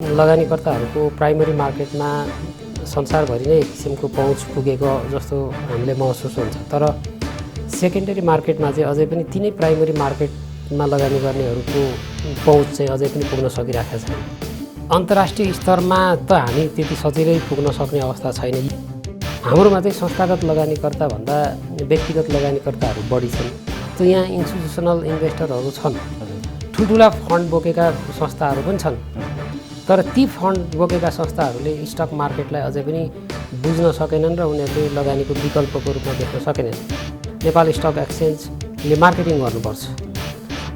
लगानीकर्ताहरूको primary मार्केटमा संसारभरि नै एक किसिमको पहुँच पुगेको जस्तो हामीले महसुस हुन्छ। तर सेकेन्डरी मार्केटमा चाहिँ अझै पनि तिनै प्राइमरी मार्केटमा लगानी गर्नेहरूको पहुँच चाहिँ अझै पनि पुग्न सकिरहेको छैन। अन्तर्राष्ट्रिय स्तरमा त हामी त्यति सजिलै पुग्न सक्ने अवस्था छैन। हाम्रोमा चाहिँ संस्थागत लगानीकर्ता भन्दा व्यक्तिगत लगानीकर्ताहरू बढी छन्। त यहाँ इन्स्टिट्युसनल इन्भेस्टरहरू छन्, ठुल्ठुला फन्ड बोकेका संस्थाहरू पनि छन्। तर ती फन्ड बोकेका संस्थाहरूले स्टक मार्केटलाई अझै पनि बुझ्न सकेनन् र उनीहरूले लगानीको विकल्पको रूपमा देख्न सकेनन्। नेपाल स्टक एक्सचेन्जले मार्केटिङ गर्नुपर्छ,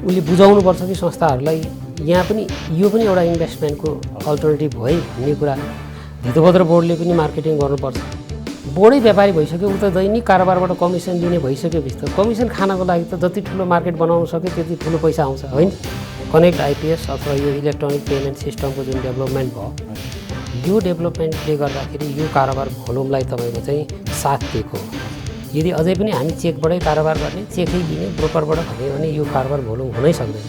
उसले बुझाउनुपर्छ कि संस्थाहरूलाई यहाँ पनि यो पनि एउटा इन्भेस्टमेन्टको अल्टरनेटिभ हो है भन्ने कुरा धितोपत्र बोर्डले पनि मार्केटिङ गर्नुपर्छ। बोर्डै व्यापारी भइसक्यो, उ त दैनिक कारोबारबाट कमिसन लिने भइसकेपछि त कमिसन खानको लागि त जति ठुलो मार्केट बनाउन सक्यो त्यति ठुलो पैसा आउँछ होइन। कनेक्ट आइपिएस अथवा यो इलेक्ट्रोनिक पेमेन्ट सिस्टमको जुन डेभलपमेन्ट भयो, यो डेभलपमेन्टले गर्दाखेरि यो कारोबार भोल्युमलाई तपाईँको चाहिँ साथ दिएको हो। यदि अझै पनि हामी चेकबाटै कारोबार गर्ने, चेकै लिने, ब्रोकरबाट भन्यो भने यो कारोबार भोल्युम हुनै सक्दैन।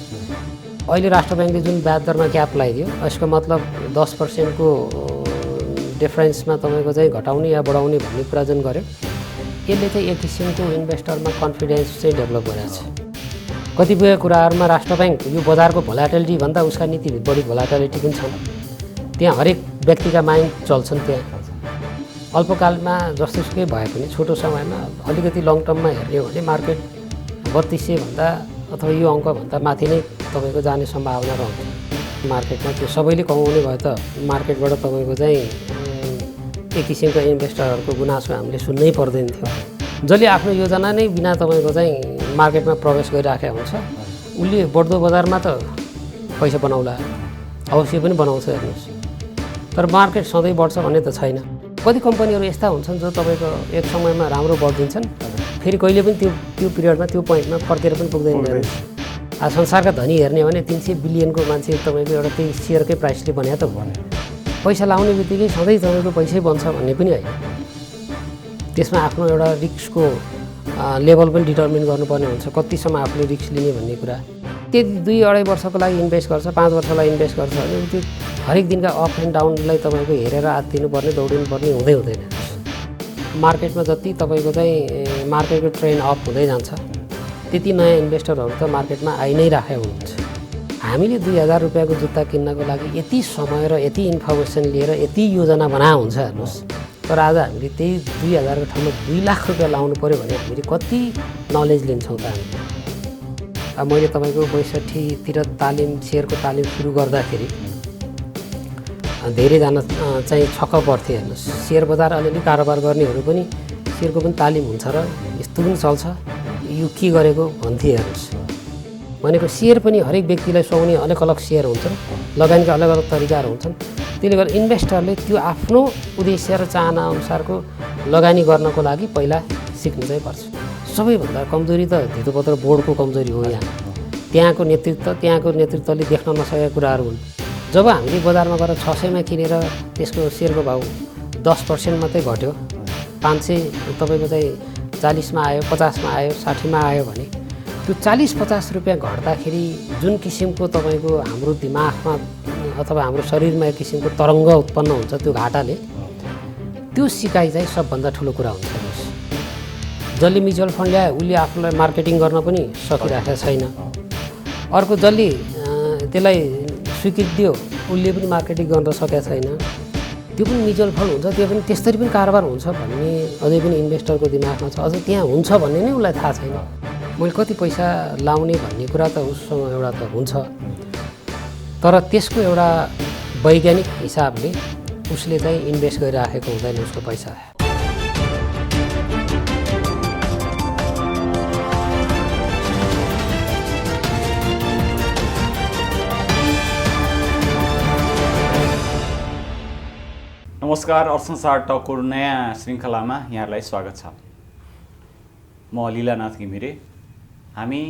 अहिले राष्ट्र ब्याङ्कले जुन ब्याज दरमा क्याप लगाइदियो, यसको मतलब 10%को डिफरेन्समा तपाईँको चाहिँ घटाउने या बढाउने भन्ने कुरा जुन गर्यो, यसले चाहिँ एक किसिमको इन्भेस्टरमा कन्फिडेन्स चाहिँ डेभलप गरेको छ। कतिपय कुराहरूमा राष्ट्र ब्याङ्क यो बजारको भोलाटिलिटी भन्दा उसका नीति बढी भोलाटिलिटी पनि छन्। त्यहाँ हरेक व्यक्तिका माइन्ड चल्छन्। त्यहाँ अल्पकालमा जस्तोसुकै भए पनि छोटो समयमा अलिकति लङ टर्ममा हेर्ने हो भने मार्केट 3200 भन्दा अथवा यो अङ्कभन्दा माथि नै तपाईँको जाने सम्भावना रहन्छ। मार्केटमा त्यो सबैले कमाउने भयो त मार्केटबाट तपाईँको चाहिँ एक किसिमको इन्भेस्टरहरूको गुनासो हामीले सुन्नै पर्दैन थियो। जसले आफ्नो योजना नै बिना तपाईँको चाहिँ मार्केटमा प्रवेश गरिराखेको हुन्छ, उसले बढ्दो बजारमा त पैसा बनाउला, अवश्य पनि बनाउँछ हेर्नुहोस्। तर मार्केट सधैँ बढ्छ भन्ने त छैन। कति कम्पनीहरू यस्ता हुन्छन् जो तपाईँको एक समयमा राम्रो बढिदिन्छन्, फेरि कहिले पनि त्यो पिरियडमा त्यो पोइन्टमा फर्केर पनि पुग्दैन हेर्नुहोस्। संसारका धनी हेर्ने हो भने 300 बिलियनको मान्छे तपाईँको एउटा त्यही सेयरकै प्राइसले बन्या त हो। पैसा लाउने बित्तिकै सधैँ तपाईँको पैसै बन्छ भन्ने पनि होइन। त्यसमा आफ्नो एउटा रिस्कको लेभल पनि डिटर्मिन गर्नुपर्ने हुन्छ, कतिसम्म आफूले रिस्क लिने भन्ने कुरा। त्यति 2-2.5 वर्षको लागि इन्भेस्ट गर्छ, 5 वर्षलाई इन्भेस्ट गर्छ भने त्यो हरेक दिनका अप एन्ड डाउनलाई तपाईँको हेरेर आत्तिनुपर्ने, दौडिनुपर्ने हुँदैन। मार्केटमा जति तपाईँको चाहिँ मार्केटको ट्रेन्ड अप हुँदै जान्छ, त्यति नयाँ इन्भेस्टरहरू त मार्केटमा आइ नै राखेको हुनुहुन्छ। हामीले 2000 रुपियाँको जुत्ता किन्नको लागि यति समय र यति इन्फर्मेसन लिएर यति योजना बनाएको हुन्छ हेर्नुहोस्। तर आज हामीले त्यही 2000 को ठाउँमा 2 लाख रुपियाँ लाउनु पऱ्यो भने हामीले कति नलेज लिन्छौँ त हामी। अब मैले तपाईँको 62तिर सेयरको तालिम सुरु गर्दाखेरि धेरैजना चाहिँ छक्क पर्थ्यो हेर्नुहोस्। सेयर बजार अलिअलि कारोबार गर्नेहरू पनि सेयरको पनि तालिम हुन्छ र यस्तो पनि चल्छ, यो के गरेको भन्थे हेर्नुहोस्। भनेको सेयर पनि हरेक व्यक्तिलाई सुहाउने अलग अलग सेयर हुन्छन्, लगानीका अलग अलग तरिकाहरू हुन्छन्। त्यसले गर्दा इन्भेस्टरले त्यो आफ्नो उद्देश्य र चाहना अनुसारको लगानी गर्नको लागि पहिला सिक्नु चाहिँ पर्छ। सबैभन्दा कमजोरी त धितोपत्र बोर्डको कमजोरी हो। त्यहाँको नेतृत्वले देख्न नसकेका कुराहरू हुन्। जब हामीले बजारमा गएर 600मा किनेर त्यसको सेयरको भाउ 10% मात्रै घट्यो, 500 तपाईँको चाहिँ 40मा आयो, 50मा आयो, 60मा आयो भने त्यो 40-50 रुपियाँ घट्दाखेरि जुन किसिमको तपाईँको हाम्रो दिमागमा अथवा हाम्रो शरीरमा एक किसिमको तरङ्ग उत्पन्न हुन्छ त्यो घाटाले, त्यो सिकाइ चाहिँ सबभन्दा ठुलो कुरा हुन्छ। जसले म्युचुअल फन्ड ल्यायो उसले आफूलाई मार्केटिङ गर्न पनि सकिरहेको छैन। अर्को जसले त्यसलाई स्वीकृति दियो उसले पनि मार्केटिङ गर्न सकेको छैन। त्यो पनि म्युचुअल फन्ड हुन्छ, त्यो पनि त्यसरी पनि कारोबार हुन्छ भन्ने अझै पनि इन्भेस्टरको दिमागमा छ। अझै त्यहाँ हुन्छ भन्ने नै उसलाई थाहा छैन। मैले कति पैसा लाउने भन्ने कुरा त उसँग एउटा त हुन्छ, तर त्यसको एउटा वैज्ञानिक हिसाबले उसले चाहिँ इन्भेस्ट गरिराखेको हुँदैन उसको पैसा। नमस्कार, अर्थसंसार टकको नयाँ श्रृङ्खलामा यहाँहरूलाई स्वागत छ। म लीलानाथ घिमिरे। हामी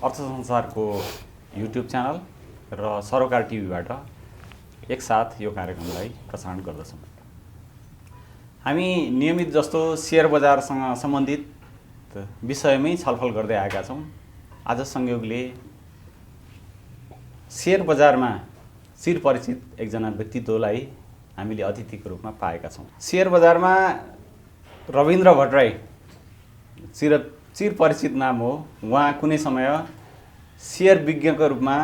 अर्थसंसारको युट्युब च्यानल र सरोकार टिभीबाट एकसाथ यो कार्यक्रमलाई प्रसारण गर्दछौँ। हामी नियमित जस्तो सेयर बजारसँग सम्बन्धित विषयमै छलफल गर्दै आएका छौँ। आज संयोगले सेयर बजारमा चिरपरिचित एकजना व्यक्तित्वलाई हामीले अतिथिको रूपमा पाएका छौँ। सेयर बजारमा रविन्द्र भट्टराई चिरपरिचित नाम हो। उहाँ कुनै समय सेयर विज्ञको रूपमा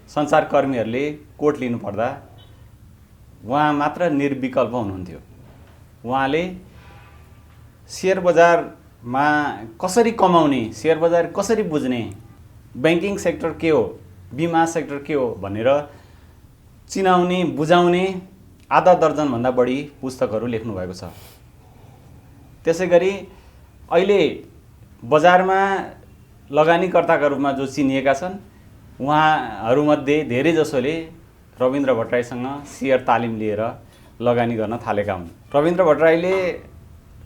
सञ्चारकर्मीहरूले कोट लिनुपर्दा उहाँ मात्र निर्विकल्प हुनुहुन्थ्यो। उहाँले सेयर बजारमा कसरी कमाउने, सेयर बजार कसरी बुझ्ने, ब्याङ्किङ सेक्टर के हो, बिमा सेक्टर के हो भनेर चिनाउने बुझाउने आधा दर्जनभन्दा बढी पुस्तकहरू लेख्नुभएको छ। त्यसै गरी अहिले बजारमा लगानीकर्ताका रूपमा जो चिनिएका छन् उहाँहरूमध्ये धेरैजसोले रविन्द्र भट्टराईसँग सेयर तालिम लिएर लगानी गर्न थालेका हुन्। रविन्द्र भट्टराईले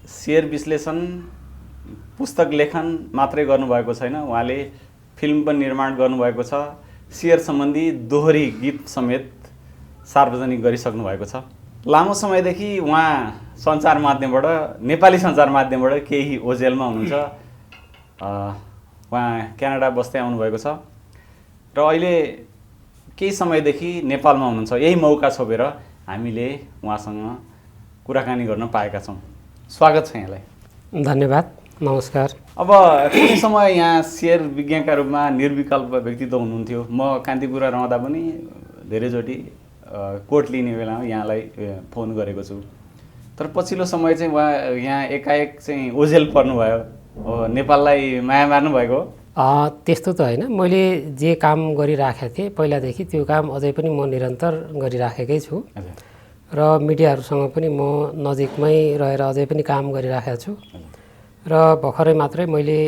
सेयर विश्लेषण पुस्तक लेखन मात्रै गर्नुभएको छैन, उहाँले फिल्म पनि निर्माण गर्नुभएको छ। सेयर सम्बन्धी दोहोरी गीत समेत सार्वजनिक गरिसक्नु भएको छ। लामो समयदेखि उहाँ सञ्चार माध्यमबाट, नेपाली सञ्चार माध्यमबाट केही ओजेलमा हुनुहुन्छ। उहाँ क्यानाडा बस्दै आउनुभएको छ र अहिले केही समयदेखि नेपालमा हुनुहुन्छ। यही मौका छोपेर हामीले उहाँसँग कुराकानी गर्न पाएका छौँ। स्वागत छ यहाँलाई। धन्यवाद, नमस्कार। अब कुनै समय यहाँ सेयर विज्ञका रूपमा निर्विकल्प व्यक्तित्व हुनुहुन्थ्यो। म कान्तिपुर रहँदा पनि धेरैचोटि कोट लिने बेलामा यहाँलाई फोन गरेको छु। तर पछिल्लो समय चाहिँ उहाँ यहाँ एकाएक चाहिँ ओझेल पर्नुभयो, नेपाललाई माया मार्नुभएको हो? त्यस्तो त होइन। मैले जे काम गरिराखेको थिएँ पहिलादेखि त्यो काम अझै पनि म निरन्तर गरिराखेकै छु र मिडियाहरूसँग पनि म नजिकमै रहेर अझै पनि काम गरिराखेको छु। र भर्खरै मात्रै मैले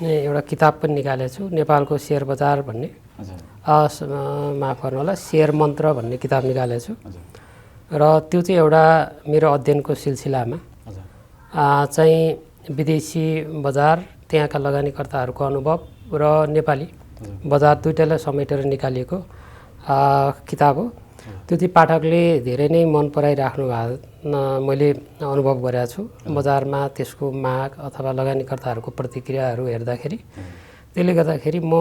एउटा किताब पनि निकालेको छु, नेपालको सेयर बजार भन्ने, माफ गर्नु होला, सेयर मन्त्र भन्ने किताब निकालेको छु। र त्यो चाहिँ एउटा मेरो अध्ययनको सिलसिलामा चाहिँ विदेशी बजार, त्यहाँका लगानीकर्ताहरूको अनुभव र नेपाली बजार दुईटालाई समेटेर निकालिएको किताब हो। त्यो चाहिँ पाठकले धेरै नै मन पराइराख्नु भएको मैले अनुभव गरेको छु। बजारमा त्यसको माग अथवा लगानीकर्ताहरूको प्रतिक्रियाहरू हेर्दाखेरि त्यसले गर्दाखेरि म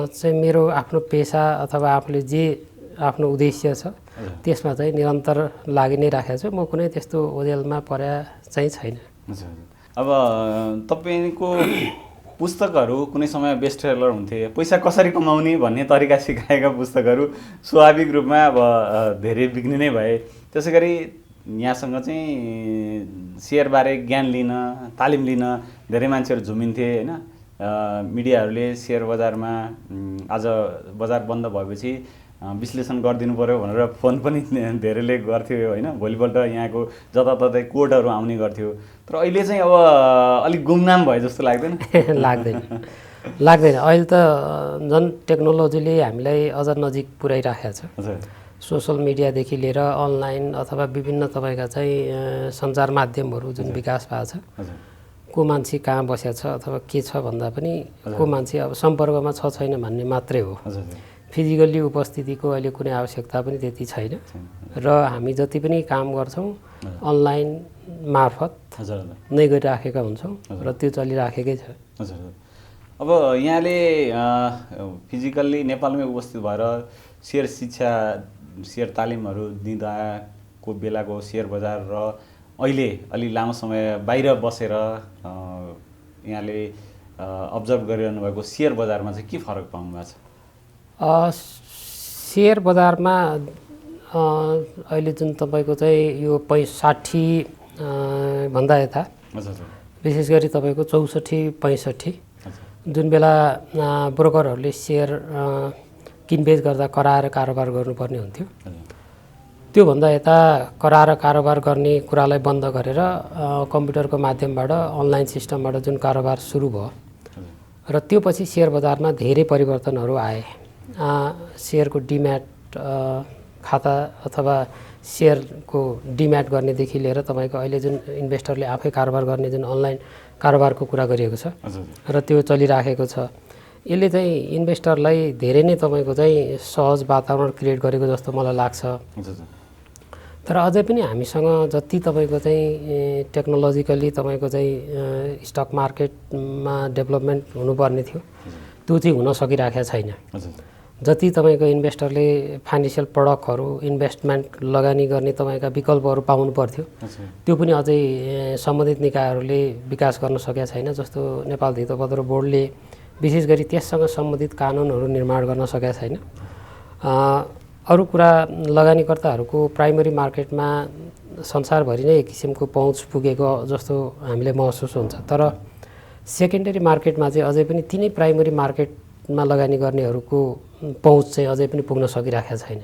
चाहिँ मेरो आफ्नो पेसा अथवा आफूले जे आफ्नो उद्देश्य छ त्यसमा चाहिँ निरन्तर लागि नै राखेको छु। म कुनै त्यस्तो ओझेलमा परेा चाहिँ छैन। अब तपाईँको पुस्तकहरू कुनै समय बेस्ट सेलर हुन्थे। पैसा कसरी कमाउने भन्ने तरिका सिकाएका पुस्तकहरू स्वाभाविक रूपमा अब धेरै बिक्ने नै भए। त्यसै गरी यहाँसँग चाहिँ सेयरबारे ज्ञान लिन, तालिम लिन धेरै मान्छेहरू झुमिन्थे होइन। मिडियाहरूले सेयर बजारमा आज बजार बन्द भएपछि विश्लेषण गरिदिनु पर्यो भनेर फोन पनि धेरैले गर्थ्यो होइन। भोलिपल्ट यहाँको जताततै कोडहरू आउने गर्थ्यो। तर अहिले चाहिँ अब अलिक गुमनाम भयो जस्तो लाग्दैन? लाग्दैन। अहिले त झन् टेक्नोलोजीले हामीलाई अझ नजिक पुर्याइराखेको छ। सोसल मिडियादेखि लिएर अनलाइन अथवा विभिन्न तपाईँका चाहिँ सञ्चार माध्यमहरू जुन विकास भएको छ, को मान्छे कहाँ बसेको छ अथवा के छ भन्दा पनि को मान्छे अब सम्पर्कमा छ छैन भन्ने मात्रै हो। फिजिकल्ली उपस्थितिको अहिले कुनै आवश्यकता पनि त्यति छैन र हामी जति पनि काम गर्छौँ अनलाइन मार्फत नै गरिराखेका हुन्छौँ र त्यो चलिराखेकै छ। अब यहाँले फिजिकल्ली नेपालमै उपस्थित भएर सेयर शिक्षा, सेयर तालिमहरू दिँदाको बेलाको सेयर बजार र अहिले अलि लामो समय बाहिर बसेर यहाँले अब्जर्भ गरिरहनु भएको सेयर बजारमा चाहिँ के फरक पाउनु भएको छ? सेयर बजारमा अहिले जुन तपाईँको चाहिँ यो 60 भन्दा यता विशेष गरी तपाईँको 64-65 जुन बेला ब्रोकरहरूले सेयर किनबेच गर्दा कराएर कारोबार गर्नुपर्ने हुन्थ्यो, त्योभन्दा यता कराएर कारोबार गर्ने कुरालाई बन्द गरेर कम्प्युटरको माध्यमबाट अनलाइन सिस्टमबाट जुन कारोबार सुरु भयो र त्यो पछि सेयर बजारमा धेरै परिवर्तनहरू आए। सेयरको डिम्याट खाता अथवा सेयरको डिम्याट गर्नेदेखि लिएर तपाईँको अहिले जुन इन्भेस्टरले आफै कारोबार गर्ने जुन अनलाइन कारोबारको कुरा गरिएको छ र त्यो चलिराखेको छ, यसले चाहिँ इन्भेस्टरलाई धेरै नै तपाईँको चाहिँ सहज वातावरण क्रिएट गरेको जस्तो मलाई लाग्छ। तर अझै पनि हामीसँग जति तपाईँको चाहिँ टेक्नोलोजिकली तपाईँको चाहिँ स्टक मार्केटमा डेभलपमेन्ट हुनुपर्ने थियो त्यो चाहिँ हुन सकिराखेको छैन। जति तपाईँको इन्भेस्टरले फाइनेन्सियल प्रडक्टहरू इन्भेस्टमेन्ट लगानी गर्ने तपाईँका विकल्पहरू पाउनु पर्थ्यो त्यो पनि अझै सम्बन्धित निकायहरूले विकास गर्न सकेका छैन। जस्तो नेपाल धितोपत्र बोर्डले विशेष गरी त्यससँग सम्बन्धित कानुनहरू निर्माण गर्न सकेका छैन। अरू कुरा लगानीकर्ताहरूको प्राइमरी मार्केटमा संसारभरि नै एक किसिमको पहुँच पुगेको जस्तो हामीलाई महसुस हुन्छ। तर सेकेन्डरी मार्केटमा चाहिँ अझै पनि तिनै प्राइमरी मार्केटमा लगानी गर्नेहरूको पहुँच चाहिँ अझै पनि पुग्न सकिरहेको छैन।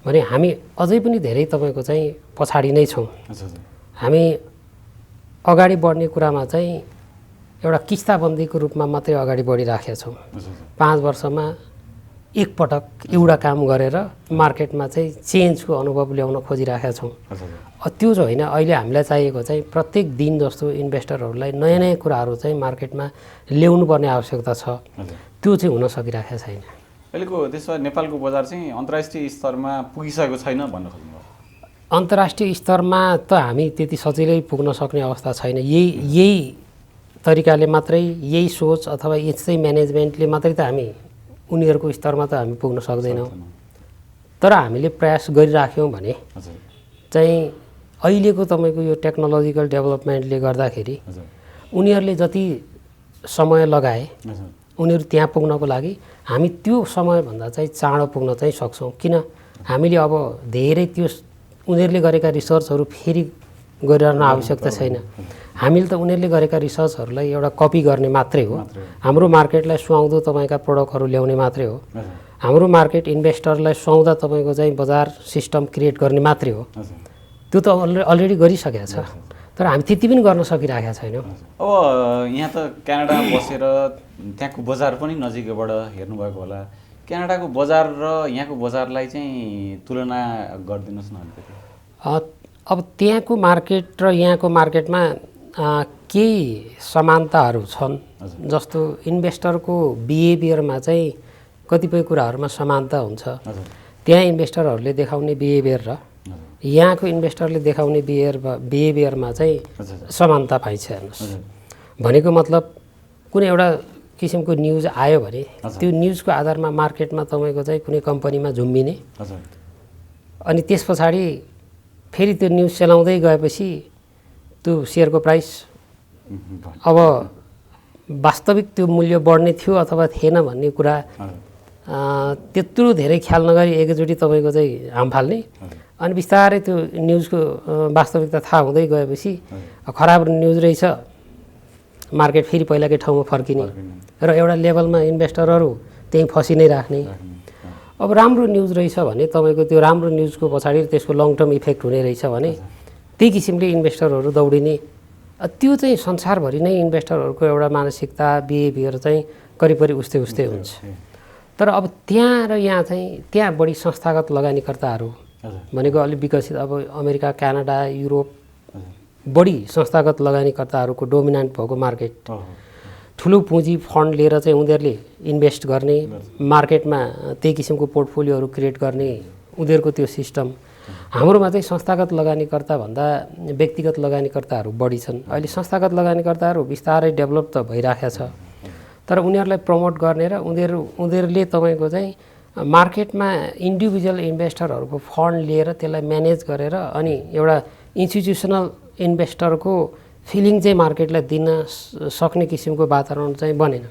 भने हामी अझै पनि धेरै तपाईँको चाहिँ पछाडि नै छौँ। हामी अगाडि बढ्ने कुरामा चाहिँ एउटा किस्ताबन्दीको रूपमा मात्रै अगाडि बढिराखेका छौँ। 5 वर्षमा एकपटक एउटा काम गरेर मार्केटमा चाहिँ चेन्जको अनुभव ल्याउन खोजिरहेका छौँ। त्यो चाहिँ होइन, अहिले हामीलाई चाहिएको चाहिँ प्रत्येक दिन जस्तो इन्भेस्टरहरूलाई नयाँ नयाँ कुराहरू चाहिँ मार्केटमा ल्याउनु पर्ने आवश्यकता छ। त्यो चाहिँ हुन सकिरहेको छैन। अहिलेको त्यसो भए नेपालको बजार चाहिँ अन्तर्राष्ट्रिय स्तरमा पुगिसकेको छैन भन्न खोज्नुभयो? अन्तर्राष्ट्रिय स्तरमा त हामी त्यति सजिलै पुग्न सक्ने अवस्था छैन। यही तरिकाले मात्रै, यही सोच अथवा यस्तै म्यानेजमेन्टले मात्रै त हामी उनीहरूको स्तरमा त हामी पुग्न सक्दैनौँ। तर हामीले प्रयास गरिराख्यौँ भने चाहिँ अहिलेको तपाईँको यो टेक्नोलोजिकल डेभलपमेन्टले गर्दाखेरि उनीहरूले जति समय लगाए उनीहरू त्यहाँ पुग्नको लागि हामी त्यो समयभन्दा चाहिँ चाँडो पुग्न चाहिँ सक्छौँ। किन हामीले अब धेरै त्यो उनीहरूले गरेका रिसर्चहरू फेरि गरिरहन आवश्यकता छैन। हामीले त उनीहरूले गरेका रिसर्चहरूलाई एउटा कपी गर्ने मात्रै हो। हाम्रो मार्केटलाई सुहाउँदो तपाईँका प्रडक्टहरू ल्याउने मात्रै हो। हाम्रो मार्केट इन्भेस्टरलाई सुहाउँदा तपाईँको चाहिँ बजार सिस्टम क्रिएट गर्ने मात्रै हो। त्यो त अलरेडी गरिसकेको छ। तर हामी त्यति पनि गर्न सकिरहेका छैनौँ। अब यहाँ त क्यानाडामा बसेर त्यहाँको बजार पनि नजिकैबाट हेर्नुभएको होला। क्यानाडाको बजार र यहाँको बजारलाई चाहिँ तुलना गरिदिनुहोस् न अलिकति। अब त्यहाँको मार्केट र यहाँको मार्केटमा केही समानताहरू छन्। जस्तो इन्भेस्टरको बिहेभियरमा चाहिँ कतिपय कुराहरूमा समानता हुन्छ। त्यहाँ इन्भेस्टरहरूले देखाउने बिहेभियर र यहाँको इन्भेस्टरले देखाउने बिहेभियरमा चाहिँ समानता पाइन्छ। हेर्नुहोस्, भनेको मतलब कुनै एउटा किसिमको न्युज आयो भने त्यो न्युजको आधारमा मार्केटमा तपाईँको चाहिँ कुनै कम्पनीमा झुम्बिने अनि त्यस पछाडि फेरि त्यो न्युज चलाउँदै गएपछि त्यो सेयरको प्राइस अब वास्तविक त्यो मूल्य बढ्ने थियो अथवा थिएन भन्ने कुरा त्यत्रो धेरै ख्याल नगरी एकैचोटि तपाईँको चाहिँ हाम फाल्ने अनि बिस्तारै त्यो न्युजको वास्तविकता थाहा हुँदै गएपछि खराब न्युज रहेछ, मार्केट फेरि पहिलाकै ठाउँमा फर्किने र एउटा लेभलमा इन्भेस्टरहरू त्यहीँ फसि नै राख्ने। अब राम्रो न्युज रहेछ भने तपाईँको त्यो राम्रो न्युजको पछाडि त्यसको लङ टर्म इफेक्ट हुने रहेछ भने त्यही किसिमले इन्भेस्टरहरू दौडिने। त्यो चाहिँ संसारभरि नै इन्भेस्टरहरूको एउटा मानसिकता बिहेभियर चाहिँ करिब उस्तै हुन्छ। तर अब त्यहाँ र यहाँ चाहिँ त्यहाँ बढी संस्थागत लगानीकर्ताहरू भनेको अलिक विकसित अब अमेरिका, क्यानाडा, युरोप बढी संस्थागत लगानीकर्ताहरूको डोमिनेन्ट भएको मार्केट, ठुलो पुँजी फन्ड लिएर चाहिँ उनीहरूले इन्भेस्ट गर्ने, मार्केटमा त्यही किसिमको पोर्टफोलियोहरू क्रिएट गर्ने उनीहरूको त्यो सिस्टम। हाम्रोमा चाहिँ संस्थागत लगानीकर्ता भन्दा व्यक्तिगत लगानीकर्ताहरू बढी छन्। अहिले संस्थागत लगानीकर्ताहरू बिस्तारै डेभलप त भइराखेको छ। तर उनीहरूलाई प्रमोट गर्ने र उनीहरूले तपाईँको चाहिँ मार्केटमा इन्डिभिजुअल इन्भेस्टरहरूको फन्ड लिएर त्यसलाई म्यानेज गरेर अनि एउटा इन्स्टिट्युसनल इन्भेस्टरको फिलिङ चाहिँ मार्केटलाई दिन सक्ने किसिमको वातावरण चाहिँ बनेन।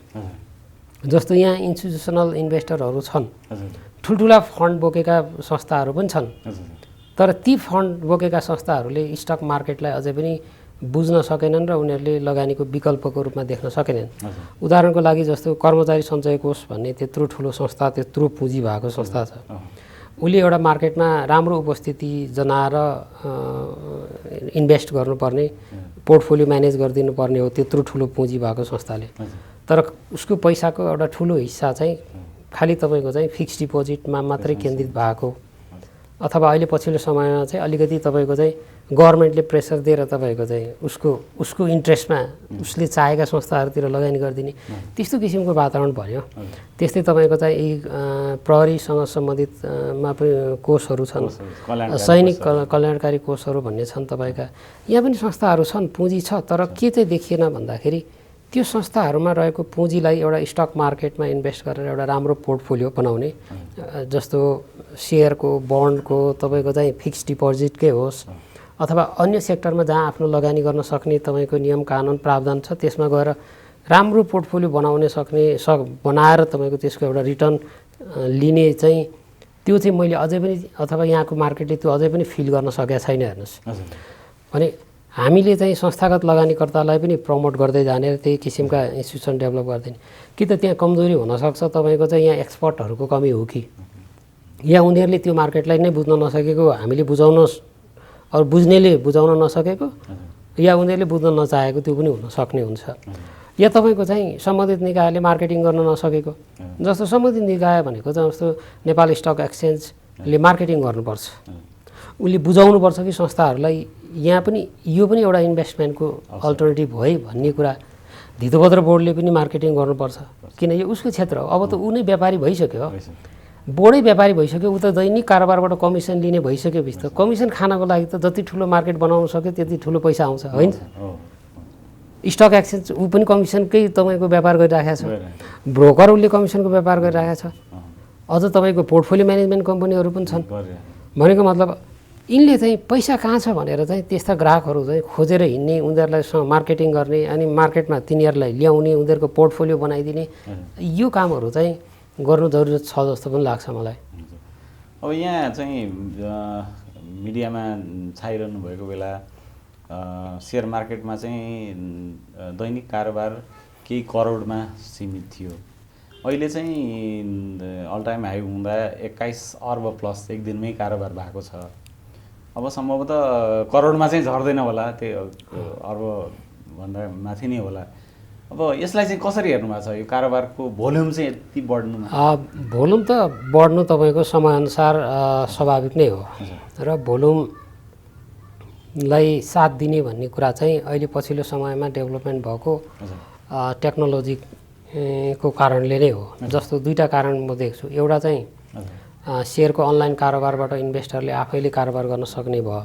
जस्तो यहाँ इन्स्टिट्युसनल इन्भेस्टरहरू छन्, ठुल्ठुला फन्ड बोकेका संस्थाहरू पनि छन्। तर ती फन्ड बोकेका संस्थाहरूले स्टक मार्केटलाई अझै पनि बुझ्न सकेनन् र उनीहरूले लगानीको विकल्पको रूपमा देख्न सकेनन्। उदाहरणको लागि जस्तो कर्मचारी सञ्चय कोष भन्ने त्यत्रो ठुलो संस्था, त्यत्रो पुँजी भएको संस्था छ, उसले एउटा मार्केटमा राम्रो उपस्थिति जनाएर इन्भेस्ट गर्नुपर्ने, पोर्टफोलियो म्यानेज गरिदिनु पर्ने हो त्यत्रो ठुलो पुँजी भएको संस्थाले। तर उसको पैसाको एउटा ठुलो हिस्सा चाहिँ खालि तपाईँको चाहिँ फिक्स्ड डिपोजिटमा मात्रै केन्द्रित भएको, अथवा अहिले पछिल्लो समयमा चाहिँ अलिकति तपाईँको चाहिँ गभर्मेन्टले प्रेसर दिएर तपाईँको चाहिँ उसको इन्ट्रेस्टमा उसले चाहेका संस्थाहरूतिर लगानी गरिदिने त्यस्तो किसिमको वातावरण भयो। त्यस्तै तपाईँको चाहिँ यी प्रहरीसँग सम्बन्धितमा पनि कोषहरू छन्, सैनिक कल्याणकारी कोषहरू भन्ने छन् तपाईँका। यहाँ पनि संस्थाहरू छन्, पुँजी छ। तर के चाहिँ देखिएन भन्दाखेरि त्यो संस्थाहरूमा रहेको पुँजीलाई एउटा स्टक मार्केटमा इन्भेस्ट गरेर एउटा राम्रो पोर्टफोलियो बनाउने, जस्तो सेयरको, बन्डको, तपाईँको चाहिँ फिक्स डिपोजिटकै होस् अथवा अन्य सेक्टरमा जहाँ आफ्नो लगानी गर्न सक्ने तपाईँको नियम कानुन प्रावधान छ त्यसमा गएर राम्रो पोर्टफोलियो बनाउने बनाएर तपाईँको त्यसको एउटा रिटर्न लिने चाहिँ त्यो चाहिँ मैले अझै पनि अथवा यहाँको मार्केटले त्यो अझै पनि फिल गर्न सकेको छैन हेर्नुहोस्। भने हामीले चाहिँ संस्थागत लगानीकर्तालाई पनि प्रमोट गर्दै जाने र त्यही किसिमका इन्स्टिट्युसन डेभलप गरिदिने। कि त त्यहाँ कमजोरी हुनसक्छ तपाईँको चाहिँ यहाँ एक्सपर्टहरूको कमी हो कि या उनीहरूले त्यो मार्केटलाई नै बुझ्न नसकेको, हामीले बुझाउन अरू बुझ्नेले बुझाउन नसकेको, या उनीहरूले बुझ्न नचाहेको, त्यो पनि हुनसक्ने हुन्छ। या तपाईँको चाहिँ सम्बन्धित निकायले मार्केटिङ गर्न नसकेको, जस्तो सम्बन्धित निकाय भनेको चाहिँ जस्तो नेपाल स्टक एक्सचेन्जले मार्केटिङ गर्नुपर्छ, उसले बुझाउनुपर्छ कि संस्थाहरूलाई यहाँ पनि यो पनि एउटा इन्भेस्टमेन्टको अल्टरनेटिभ हो है भन्ने कुरा धितोपत्र बोर्डले पनि मार्केटिङ गर्नुपर्छ। किन यो उसको क्षेत्र हो, अब त ऊ नै व्यापारी भइसक्यो, बोर्डै व्यापारी भइसक्यो, ऊ त दैनिक कारोबारबाट कमिसन लिने भइसकेपछि त कमिसन खानको लागि त जति ठुलो मार्केट बनाउन सक्यो त्यति ठुलो पैसा आउँछ होइन। स्टक एक्सचेन्ज ऊ पनि कमिसनकै तपाईँको व्यापार गरिराखेको छ, ब्रोकर उसले कमिसनको व्यापार गरिराखेको छ, अझ तपाईँको पोर्टफोलियो म्यानेजमेन्ट कम्पनीहरू पनि छन्। भनेको मतलब यिनले चाहिँ पैसा कहाँ छ भनेर चाहिँ त्यस्ता ग्राहकहरू चाहिँ खोजेर हिँड्ने, उनीहरूलाई मार्केटिङ गर्ने, अनि मार्केटमा तिनीहरूलाई ल्याउने, उनीहरूको पोर्टफोलियो बनाइदिने, यो कामहरू चाहिँ गर्नु जरुरत छ जस्तो पनि लाग्छ मलाई। अब यहाँ चाहिँ मिडियामा छाइरहनु भएको बेला सेयर मार्केटमा चाहिँ दैनिक कारोबार केही करोडमा सीमित थियो, अहिले चाहिँ अल टाइम हाई हुँदा 21 अर्ब प्लस एक दिनमै कारोबार भएको छ। अब सम्भवतः करोडमा चाहिँ झर्दैन होला, त्यो अर्बभन्दा माथि नै होला। अब यसलाई चाहिँ कसरी हेर्नु भएको छ, यो कारोबारको भोल्युम चाहिँ यति बढ्नुमा? भोल्युम त बढ्नु तपाईँको समयअनुसार स्वाभाविक नै हो र भोल्युमलाई साथ दिने भन्ने कुरा चाहिँ अहिले पछिल्लो समयमा डेभलपमेन्ट भएको टेक्नोलोजीको कारणले नै हो। जस्तो दुईवटा कारण म देख्छु, एउटा चाहिँ सेयरको अनलाइन कारोबारबाट इन्भेस्टरले आफैले कारोबार गर्न सक्ने भयो,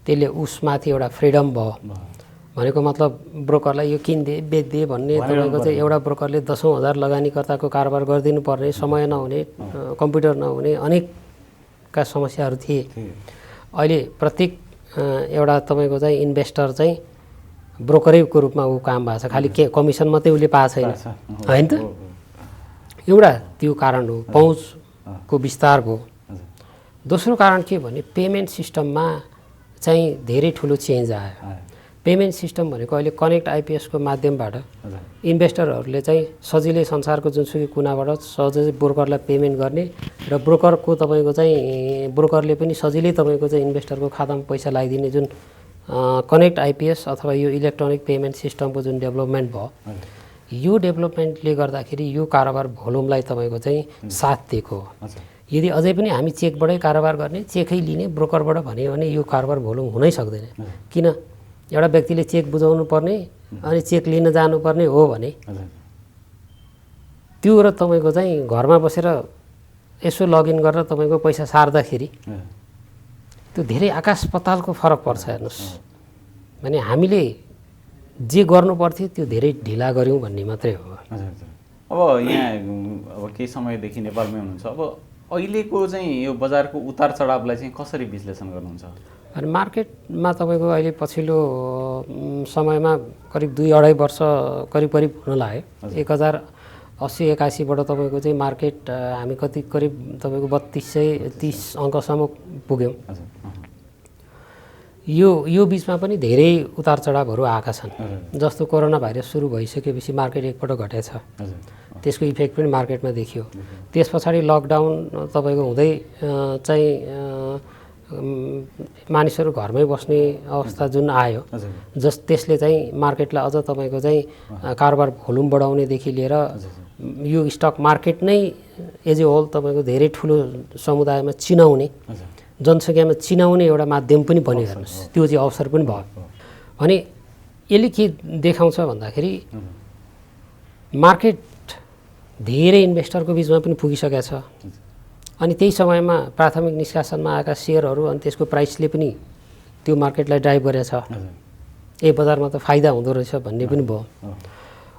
त्यसले उसमाथि एउटा फ्रिडम भयो। भनेको मतलब ब्रोकरलाई यो किनिदे बेचिदे भन्ने तपाईँको चाहिँ एउटा ब्रोकरले 10,000 लगानीकर्ताको कारोबार गरिदिनु पर्ने, समय नहुने, कम्प्युटर नहुने अनेकका समस्याहरू थिए। अहिले प्रत्येक एउटा तपाईँको चाहिँ इन्भेस्टर चाहिँ ब्रोकरैको रूपमा ऊ काम भएको छ, खालि के कमिसन मात्रै उसले पाएको छैन होइन त। एउटा त्यो कारण हो, पहुँचको विस्तार भयो। दोस्रो कारण के भने पेमेन्ट सिस्टममा चाहिँ धेरै ठुलो चेन्ज आयो। पेमेन्ट सिस्टम भनेको अहिले कनेक्ट आइपिएसको माध्यमबाट इन्भेस्टरहरूले चाहिँ सजिलै संसारको जुनसुकै कुनाबाट सजिलै ब्रोकरलाई पेमेन्ट गर्ने र ब्रोकरको तपाईँको चाहिँ ब्रोकरले पनि सजिलै तपाईँको चाहिँ इन्भेस्टरको खातामा पैसा लगाइदिने जुन कनेक्ट आइपिएस अथवा यो इलेक्ट्रोनिक पेमेन्ट सिस्टमको जुन डेभलपमेन्ट भयो, यो डेभलपमेन्टले गर्दाखेरि यो कारोबार भोल्युमलाई तपाईँको चाहिँ साथ दिएको हो। यदि अझै पनि हामी चेकबाटै कारोबार गर्ने, चेकै लिने, ब्रोकरबाट भन्यो भने यो कारोबार भोल्युम हुनै सक्दैन। किन एउटा व्यक्तिले चेक बुझाउनु पर्ने अनि चेक लिन जानुपर्ने हो भने त्यो र तपाईँको चाहिँ घरमा बसेर यसो लगइन गरेर तपाईँको पैसा सार्दाखेरि त्यो धेरै आकाश पातालको फरक पर्छ हेर्नुहोस्। भने हामीले जे गर्नु पर्थ्यो त्यो धेरै ढिला गऱ्यौँ भन्ने मात्रै हो। अब यहाँ अब केही समयदेखि नेपालमै हुनुहुन्छ, अब अहिलेको चाहिँ यो बजारको उतार चढावलाई चाहिँ कसरी विश्लेषण गर्नुहुन्छ? अनि मार्केटमा तपाईँको अहिले पछिल्लो समयमा करिब 2-2.5 वर्ष करिब हुन लाग्यो। 1080-81बाट तपाईँको चाहिँ मार्केट हामी करिब तपाईँको 3230 अङ्कसम्म पुग्यौँ। यो बिचमा पनि धेरै उतार चढावहरू आएका छन्। जस्तो कोरोना भाइरस सुरु भइसकेपछि मार्केट एकपल्ट घटेको छ, त्यसको इफेक्ट पनि मार्केटमा देखियो। त्यस पछाडि लकडाउन तपाईँको हुँदै चाहिँ मानिसहरू घरमै बस्ने अवस्था जुन आयो, त्यसले चाहिँ मार्केटलाई अझ तपाईँको चाहिँ कारोबार भोल्युम बढाउनेदेखि लिएर यो स्टक मार्केट नै एज ए होल तपाईँको धेरै ठुलो समुदायमा चिनाउने, जनसङ्ख्यामा चिनाउने एउटा माध्यम पनि बन्यो हेर्नुहोस्। त्यो चाहिँ अवसर पनि भयो। भने यसले के देखाउँछ भन्दाखेरि मार्केट धेरै इन्भेस्टरको बिचमा पनि पुगिसकेको छ। अनि त्यही समयमा प्राथमिक निष्कासनमा आएका सेयरहरू अनि त्यसको प्राइसले पनि त्यो मार्केटलाई ड्राइभ गरेछ। ए बजारमा त फाइदा हुँदो रहेछ भन्ने पनि भयो।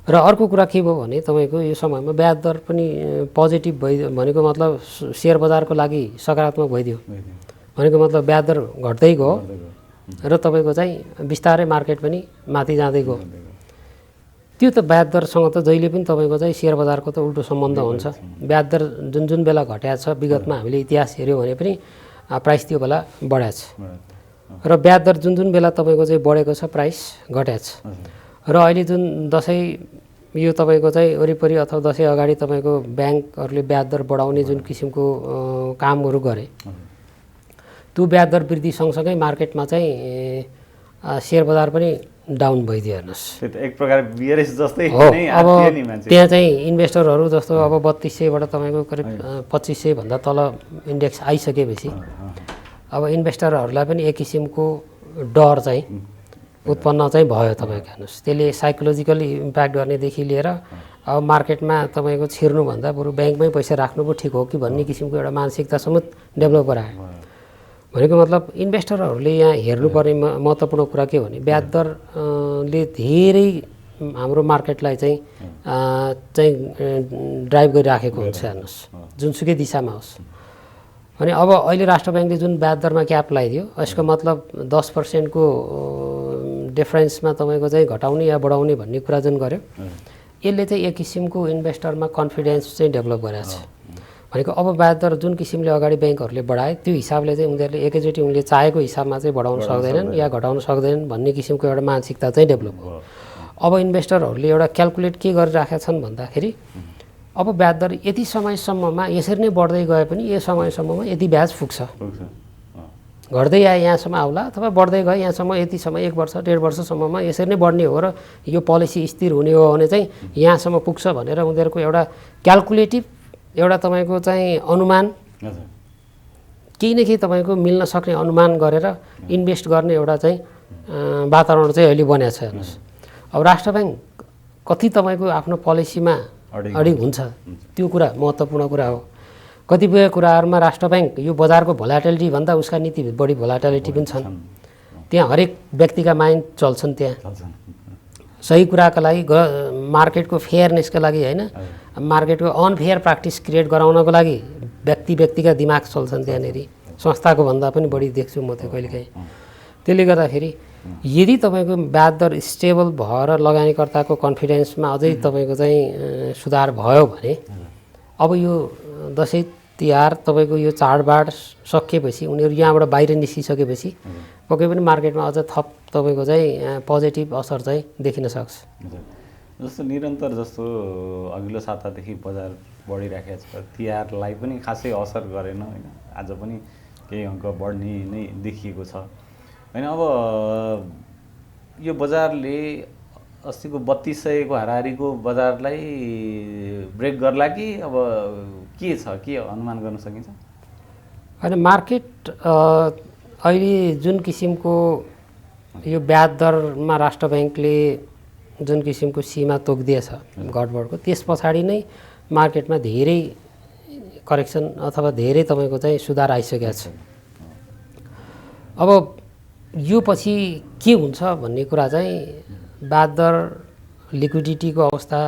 र अर्को कुरा के भयो भने तपाईँको यो समयमा ब्याज दर पनि पोजिटिभ भइदियो भनेको मतलब सेयर बजारको लागि सकारात्मक भइदियो भनेको मतलब ब्याज दर घट्दै गयो र तपाईँको चाहिँ बिस्तारै मार्केट पनि माथि जाँदै गयो। त्यो त ब्याज दरसँग त जहिले पनि तपाईँको चाहिँ सेयर बजारको त उल्टो सम्बन्ध हुन्छ। ब्याज दर जुन जुन बेला घटेको छ विगतमा हामीले इतिहास हेऱ्यौँ भने पनि प्राइस त्यो बेला बढेको छ र ब्याज दर जुन जुन बेला तपाईँको चाहिँ बढेको छ प्राइस घटेको छ। र अहिले जुन दसैँ यो तपाईँको चाहिँ वरिपरि अथवा दसैँ अगाडि तपाईँको ब्याङ्कहरूले ब्याज दर बढाउने जुन किसिमको कामहरू गरे त्यो ब्याज दर वृद्धि सँगसँगै मार्केटमा चाहिँ सेयर बजार पनि डाउन भइदियो हेर्नुहोस्। एक प्रकार बियरेस जस्तै हो। अब त्यहाँ चाहिँ इन्भेस्टरहरू जस्तो अब 3200बाट तपाईँको करिब 2500 भन्दा तल इन्डेक्स आइसकेपछि अब इन्भेस्टरहरूलाई पनि एक किसिमको डर चाहिँ उत्पन्न चाहिँ भयो तपाईँको हेर्नुहोस्। त्यसले साइकोलोजिकली इम्प्याक्ट गर्नेदेखि लिएर अब मार्केटमा तपाईँको छिर्नुभन्दा बरु ब्याङ्कमै पैसा राख्नु पो ठिक हो कि भन्ने किसिमको एउटा मानसिकतासम्म डेभलप गरायो। भनेको मतलब इन्भेस्टरहरूले यहाँ हेर्नुपर्ने महत्त्वपूर्ण कुरा के हो भने ब्याज दरले धेरै हाम्रो मार्केटलाई चाहिँ ड्राइभ गरिराखेको हुन्छ हेर्नुहोस्, जुनसुकै दिशामा होस्। भने अब अहिले राष्ट्र ब्याङ्कले जुन ब्याज दरमा क्याप लगाइदियो यसको मतलब 10%को डिफरेन्समा तपाईँको चाहिँ घटाउने या बढाउने भन्ने कुरा जुन गर्यो यसले चाहिँ एक किसिमको इन्भेस्टरमा कन्फिडेन्स चाहिँ डेभलप गरेको छ। भनेको अब ब्याज दर जुन किसिमले अगाडि ब्याङ्कहरूले बढाए त्यो हिसाबले चाहिँ उनीहरूले एकैचोटि उनले चाहेको हिसाबमा चाहिँ बढाउन सक्दैनन् या घटाउन सक्दैनन् भन्ने किसिमको एउटा मानसिकता चाहिँ डेभलप भयो। अब इन्भेस्टरहरूले एउटा क्यालकुलेट के गरिराखेका छन् भन्दाखेरि अब ब्याज दर यति समयसम्ममा यसरी नै बढ्दै गए पनि यो समयसम्ममा यति ब्याज पुग्छ, घट्दै आए यहाँसम्म आउला अथवा बढ्दै गए यहाँसम्म यति समय 1 वर्ष 1.5 वर्षसम्ममा यसरी नै बढ्ने हो र यो पोलिसी स्थिर हुने हो भने चाहिँ यहाँसम्म पुग्छ भनेर उनीहरूको एउटा क्यालकुलेटिभ एउटा तपाईँको चाहिँ अनुमान केही न केही तपाईँको मिल्न सक्ने अनुमान गरेर इन्भेस्ट गर्ने एउटा चाहिँ वातावरण चाहिँ अहिले बनेको छ हेर्नुहोस्। अब राष्ट्र ब्याङ्क कति तपाईँको आफ्नो पोलिसीमा अडिग हुन्छ त्यो कुरा महत्त्वपूर्ण कुरा हो। कतिपय कुराहरूमा राष्ट्र ब्याङ्क यो बजारको भोलाटिलिटी भन्दा उसका नीति बढी भोलाटिलिटी पनि छन्। त्यहाँ हरेक व्यक्तिका माइन्ड चल्छन्। त्यहाँ सही कुराका लागि मार्केटको फेयरनेसका लागि होइन, मार्केटको अनफेयर प्र्याक्टिस क्रिएट गराउनको लागि व्यक्तिका दिमाग चल्छन् त्यहाँनिर। संस्थाको भन्दा पनि बढी देख्छु म त्यो कहिलेकाहीँ। त्यसले गर्दाखेरि यदि तपाईँको ब्याज दर स्टेबल भएर लगानीकर्ताको कन्फिडेन्समा अझै तपाईँको चाहिँ सुधार भयो भने अब यो दसैँ तिहार तपाईँको यो चाडबाड सकिएपछि उनीहरू यहाँबाट बाहिर निस्किसकेपछि पक्कै पनि मार्केटमा अझ थप तपाईँको चाहिँ पोजिटिभ असर चाहिँ देखिन सक्छ। जस्तो निरन्तर जस्तो अघिल्लो सातादेखि बजार बढिराखेको छ, तिहारलाई पनि खासै असर गरेन होइन, आज पनि केही अङ्क बढ्ने नै देखिएको छ होइन। अब यो बजारले अस्तिको 3200 को हाराहारीको बजारलाई ब्रेक गर्ला कि अब के छ, के अनुमान गर्न सकिन्छ? होइन, मार्केट अहिले जुन किसिमको यो ब्याज दरमा राष्ट्र ब्याङ्कले जुन किसिमको सीमा तोकिदिएछ घटबढको त्यस पछाडि नै मार्केटमा धेरै करेक्सन अथवा धेरै तपाईँको चाहिँ सुधार आइसकेको छ। अब यो पछि के हुन्छ भन्ने कुरा चाहिँ ब्याज दर, लिक्विडिटीको अवस्था,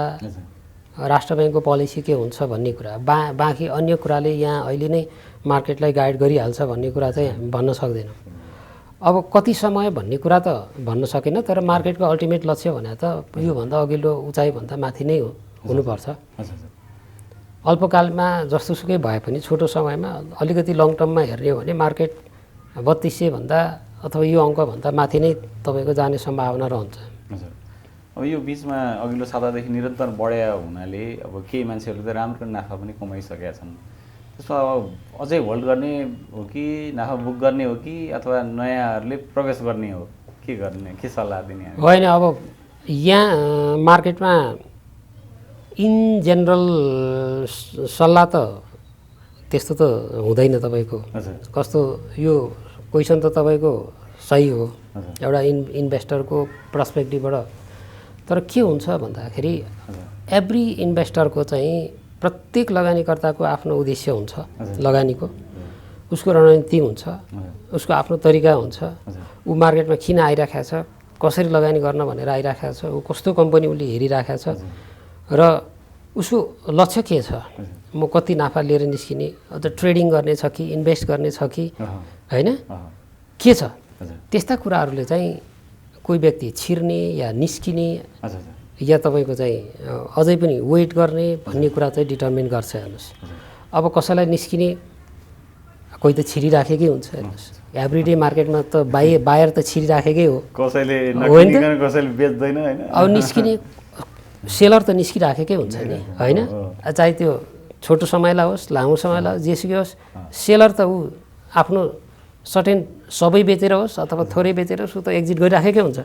राष्ट्र ब्याङ्कको पोलिसी के हुन्छ भन्ने कुरा बाँकी अन्य कुराले यहाँ अहिले नै मार्केटलाई गाइड गरिहाल्छ भन्ने कुरा चाहिँ हामी भन्न सक्दैनौँ। अब कति समय भन्ने कुरा त भन्न सकेन, तर मार्केटको अल्टिमेट लक्ष्य भने त योभन्दा अघिल्लो उचाइभन्दा माथि नै हुनुपर्छ। अल्पकालमा जस्तोसुकै भए पनि छोटो समयमा अलिकति लङ टर्ममा हेर्ने हो भने मार्केट 3200 भन्दा अथवा यो अङ्कभन्दा माथि नै तपाईँको जाने सम्भावना रहन्छ। अब यो बिचमा अघिल्लो सातादेखि निरन्तर बढ्या हुनाले अब केही मान्छेहरूले त राम्रो नाफा पनि कमाइसकेका छन्। त्यसमा अब अझै होल्ड गर्ने हो कि नाफा बुक गर्ने हो कि अथवा नयाँहरूले प्रवेश गर्ने हो, के गर्ने, के सल्लाह दिने? होइन, अब यहाँ मार्केटमा इन जेनरल सल्लाह त त्यस्तो त हुँदैन तपाईँको। कस्तो यो क्वेसन त तपाईँको सही हो एउटा इन्भेस्टरको पर्सपेक्टिभबाट। तर के हुन्छ भन्दाखेरि एभ्री इन्भेस्टरको चाहिँ प्रत्येक लगानीकर्ताको आफ्नो उद्देश्य हुन्छ लगानीको, उसको रणनीति हुन्छ, उसको आफ्नो तरिका हुन्छ, ऊ मार्केटमा किन आइराखेको छ, कसरी लगानी गर्न भनेर आइराखेको छ, ऊ कस्तो कम्पनी उसले हेरिराखेको छ र उसको लक्ष्य के छ, म कति नाफा लिएर निस्किने, अझ ट्रेडिङ गर्ने छ कि इन्भेस्ट गर्ने छ कि होइन के छ, त्यस्ता कुराहरूले चाहिँ कोही व्यक्ति छिर्ने या निस्किने या तपाईँको चाहिँ अझै पनि वेट गर्ने भन्ने कुरा चाहिँ डिटर्मिन गर्छ। हेर्नुहोस् अब कसैलाई निस्किने कोही त छिरिराखेकै हुन्छ। हेर्नुहोस् एभ्रिडे मार्केटमा त बायर त छिरिराखेकै हो, कसैले नकिनिकन कसैले बेच्दैन हैन। अब निस्किने सेलर त निस्किराखेकै हुन्छ नि होइन, चाहे त्यो छोटो समयलाई होस् लामो समयलाई होस् जेसुकै होस्, सेलर त ऊ आफ्नो सर्टेन सबै बेचेर होस् अथवा थोरै बेचेर होस् ऊ त एक्जिट गरिराखेकै हुन्छ।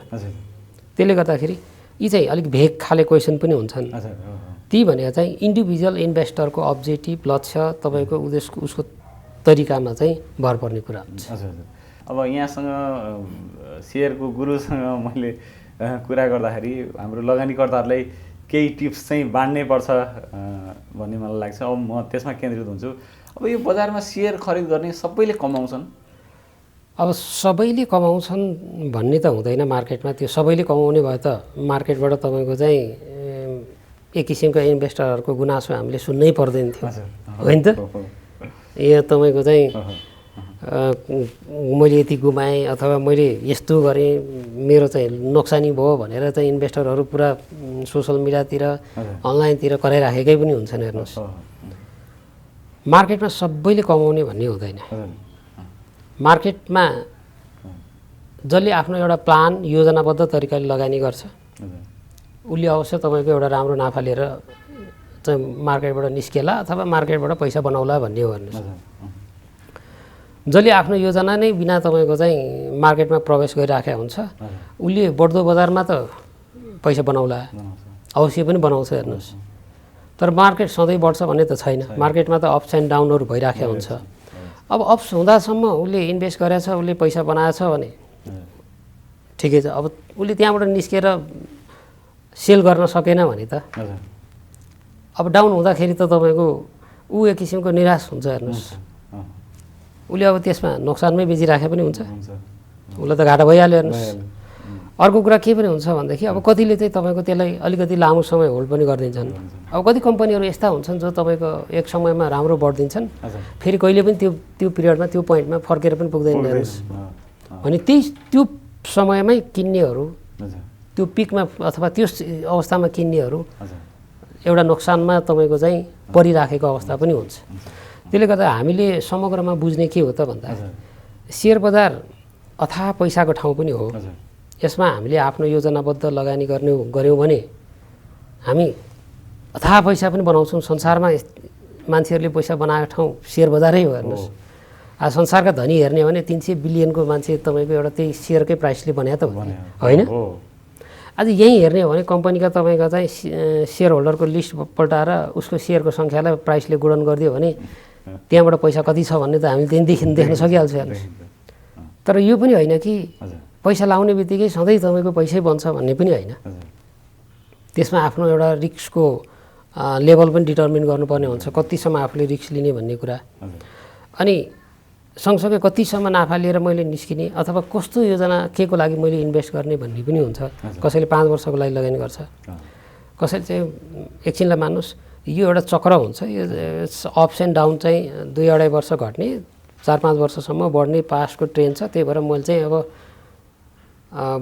त्यसले गर्दाखेरि यी चाहिँ अलिक भेग खाले क्वेसन पनि हुन्छन्। ती भनेको चाहिँ इन्डिभिजुअल इन्भेस्टरको अब्जेक्टिभ लक्ष्य तपाईँको उद्देश्य उसको तरिकामा चाहिँ भर पर्ने कुरा हुन्छ। अब यहाँसँग सेयरको गुरुसँग मैले कुरा गर्दाखेरि हाम्रो लगानीकर्ताहरूलाई केही टिप्स चाहिँ बाँड्नै पर्छ भन्ने मलाई लाग्छ। अब म त्यसमा केन्द्रित हुन्छु। अब यो बजारमा सेयर खरिद गर्ने सबैले कमाउँछन्? अब सबैले कमाउँछन् भन्ने त हुँदैन मार्केटमा, त्यो सबैले कमाउने भए त मार्केटबाट तपाईँको चाहिँ एक किसिमका इन्भेस्टरहरूको गुनासो हामीले सुन्नै पर्दैन थियो होइन त। यहाँ तपाईँको चाहिँ मैले यति गुमाएँ अथवा मैले यस्तो गरेँ मेरो चाहिँ नोक्सानी भयो भनेर चाहिँ इन्भेस्टरहरू पुरा सोसल मिडियातिर अनलाइनतिर कराइराखेकै पनि हुन्छन्। हेर्नुहोस् मार्केटमा सबैले कमाउने भन्ने हुँदैन। मार्केटमा जसले आफ्नो एउटा प्लान योजनाबद्ध तरिकाले लगानी गर्छ उसले अवश्य तपाईँको एउटा राम्रो नाफा लिएर चाहिँ मार्केटबाट निस्केला अथवा मार्केटबाट पैसा बनाउला भन्ने हो। हेर्नुहोस् जसले आफ्नो योजना नै बिना तपाईँको चाहिँ मार्केटमा प्रवेश गरिराखेको हुन्छ उसले बढ्दो बजारमा त पैसा बनाउला, अवश्य पनि बनाउँछ। हेर्नुहोस् तर मार्केट सधैँ बढ्छ भन्ने त छैन, मार्केटमा त अप्स एन्ड डाउनहरू भइराखेको हुन्छ। अब अप्स हुँदासम्म उसले इन्भेस्ट गरेछ उसले पैसा बनाएछ भने ठिकै छ। अब उसले त्यहाँबाट निस्केर सेल गर्न सकेन भने त अब डाउन हुँदाखेरि त तपाईँको ऊ एक किसिमको निराश हुन्छ। हेर्नुहोस् उसले अब त्यसमा नोक्सानमै बेचिराखे पनि हुन्छ, उसलाई त घाटा भइहाल्यो। हेर्नुहोस् अर्को कुरा के पनि हुन्छ भनेदेखि अब कतिले चाहिँ तपाईँको त्यसलाई अलिकति लामो समय होल्ड पनि गरिदिन्छन्। अब कति कम्पनीहरू यस्ता हुन्छन् जो तपाईँको एक समयमा राम्रो बढिदिन्छन्, फेरि कहिले पनि त्यो पिरियडमा त्यो पोइन्टमा फर्केर पनि पुग्दैन। हेर्नुहोस् भने त्यो समयमै किन्नेहरू त्यो पिकमा अथवा त्यो अवस्थामा किन्नेहरू एउटा नोक्सानमा तपाईँको चाहिँ परिराखेको अवस्था पनि हुन्छ। त्यसले गर्दा हामीले समग्रमा बुझ्ने के हो त भन्दा सेयर बजार अथाह पैसाको ठाउँ पनि हो। यसमा हामीले आफ्नो योजनाबद्ध लगानी गऱ्यौँ भने हामी अथाह पैसा पनि बनाउँछौँ। संसारमा मान्छेहरूले पैसा बनाएको ठाउँ सेयर बजारै हो। हेर्नुहोस् आज संसारका धनी हेर्ने हो भने 300 बिलियनको मान्छे तपाईँको एउटा त्यही सेयरकै प्राइसले बनायो त होइन। आज यहीँ हेर्ने हो भने कम्पनीका तपाईँको चाहिँ सेयर होल्डरको लिस्ट पल्टाएर उसको सेयरको सङ्ख्यालाई प्राइसले गुणन गरिदियो भने त्यहाँबाट पैसा कति छ भन्ने त हामीले त्यहाँदेखि देख्न सकिहाल्छ। हेर्नुहोस् तर यो पनि होइन कि पैसा लाउने बित्तिकै सधैँ तपाईँको पैसै बन्छ भन्ने पनि होइन। त्यसमा आफ्नो एउटा रिस्कको लेभल पनि डिटर्मिन गर्नुपर्ने हुन्छ, कतिसम्म आफूले रिस्क लिने भन्ने कुरा, अनि सँगसँगै कतिसम्म नाफा लिएर मैले निस्किने अथवा कस्तो योजना के को लागि मैले इन्भेस्ट गर्ने भन्ने पनि हुन्छ। कसैले 5 वर्षको लागि लगानी गर्छ, कसैले चाहिँ एकछिनलाई मान्नुहोस् यो एउटा चक्र हुन्छ। यो अप्स एन्ड डाउन चाहिँ 2-2.5 वर्ष घट्ने 4-5 वर्षसम्म बढ्ने पास्टको ट्रेन्ड छ। त्यही भएर मैले चाहिँ अब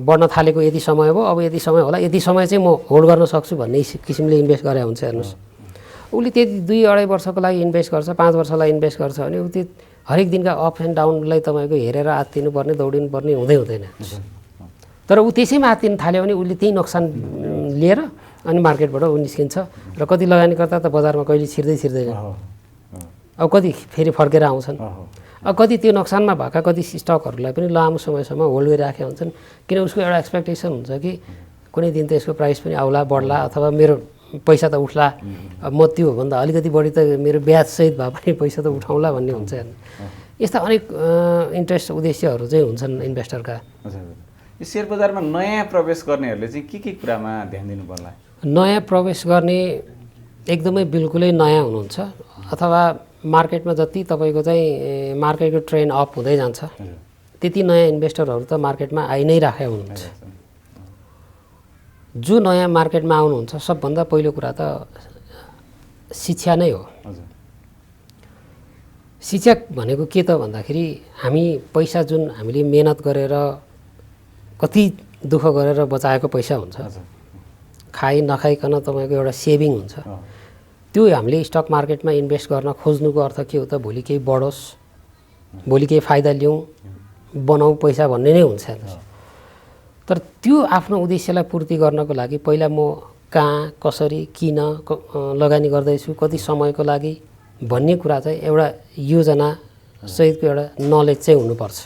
बढ्न थालेको यति समय हो, अब यति समय होला, यति समय चाहिँ म होल्ड गर्न सक्छु भन्ने किसिमले इन्भेस्ट गरे हुन्छ। हेर्नुहोस् उसले त्यति 2-2.5 वर्षको लागि इन्भेस्ट गर्छ, 5 वर्षलाई इन्भेस्ट गर्छ भने ऊ त्यो हरेक दिनका अप एन्ड डाउनलाई तपाईँको हेरेर आत्तिनु पर्ने दौडिनु पर्ने हुँदैन। तर ऊ त्यसैमा आत्तिनु थाल्यो भने उसले त्यही नोक्सान लिएर अनि मार्केटबाट ऊ निस्किन्छ र कति लगानीकर्ता त बजारमा कहिले छिर्दैन, अब कति फेरि फर्केर आउँछन्। अब कति त्यो नोक्सानमा भएका कति स्टकहरूलाई पनि लामो समयसम्म होल्ड गरिराखेका हुन्छन्, किन उसको एउटा एक्सपेक्टेसन हुन्छ कि कुनै दिन त यसको प्राइस पनि आउला बढ्ला अथवा मेरो पैसा त उठ्ला, म त्योभन्दा अलिकति बढी त मेरो ब्याजसहित भए पनि पैसा त उठाउँला भन्ने हुन्छ। यस्ता अनेक इन्ट्रेस्ट उद्देश्यहरू चाहिँ हुन्छन् इन्भेस्टरका। यो सेयर बजारमा नयाँ प्रवेश गर्नेहरूले चाहिँ के कुरामा ध्यान दिनु पर्ला? नयाँ प्रवेश गर्ने एकदमै बिल्कुलै नयाँ हुनुहुन्छ अथवा मार्केटमा जति तपाईँको चाहिँ मार्केटको ट्रेन्ड अप हुँदै जान्छ त्यति नयाँ इन्भेस्टरहरू त मार्केटमा आइ नै राखेका हुनुहुन्छ। जो नयाँ मार्केटमा आउनुहुन्छ सबभन्दा पहिलो कुरा त शिक्षा नै हो। हजुर शिक्षा भनेको के त भन्दाखेरि हामी पैसा जुन हामीले मेहनत गरेर कति दुःख गरेर बचाएको पैसा हुन्छ, हजुर खाइ नखाइकन तपाईँको एउटा सेभिङ हुन्छ, त्यो हामीले स्टक मार्केटमा इन्भेस्ट गर्न खोज्नुको अर्थ के हो त भोलि केही बढोस्, भोलि केही फाइदा लिउँ, बनाउँ पैसा भन्ने नै हुन्छ। तर त्यो आफ्नो उद्देश्यलाई पूर्ति गर्नको लागि पहिला म कहाँ कसरी किन लगानी गर्दैछु, कति समयको लागि भन्ने कुरा चाहिँ एउटा योजना सहितको एउटा नलेज चाहिँ हुनुपर्छ।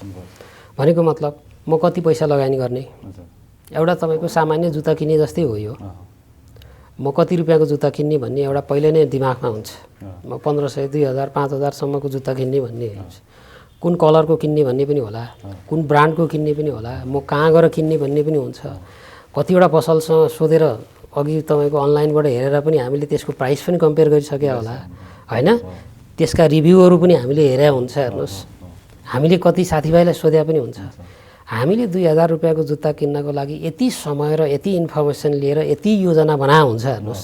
भनेको मतलब म कति पैसा लगानी गर्ने, एउटा तपाईँको सामान्य जुत्ता किन्ने जस्तै हो यो। म कति रुपियाँको जुत्ता किन्ने भन्ने एउटा पहिले नै दिमागमा हुन्छ। म 1500, 2000, 5000सम्मको जुत्ता किन्ने भन्ने हुन्छ। कुन कलरको किन्ने भन्ने पनि होला, कुन ब्रान्डको किन्ने पनि होला, म कहाँ गएर किन्ने भन्ने पनि हुन्छ। कतिवटा पसलसँग सोधेर अघि तपाईँको अनलाइनबाट हेरेर पनि हामीले त्यसको प्राइस पनि कम्पेयर गरिसक्यो होला हैन, त्यसका रिभ्यूहरू पनि हामीले हेरे हुन्छ। हेर्नुहोस्, हामीले कति साथीभाइलाई सोधे पनि हुन्छ। हामीले 2000 रुपियाँको जुत्ता किन्नको लागि यति समय र यति इन्फर्मेसन लिएर यति योजना बना हुन्छ। हेर्नुहोस्,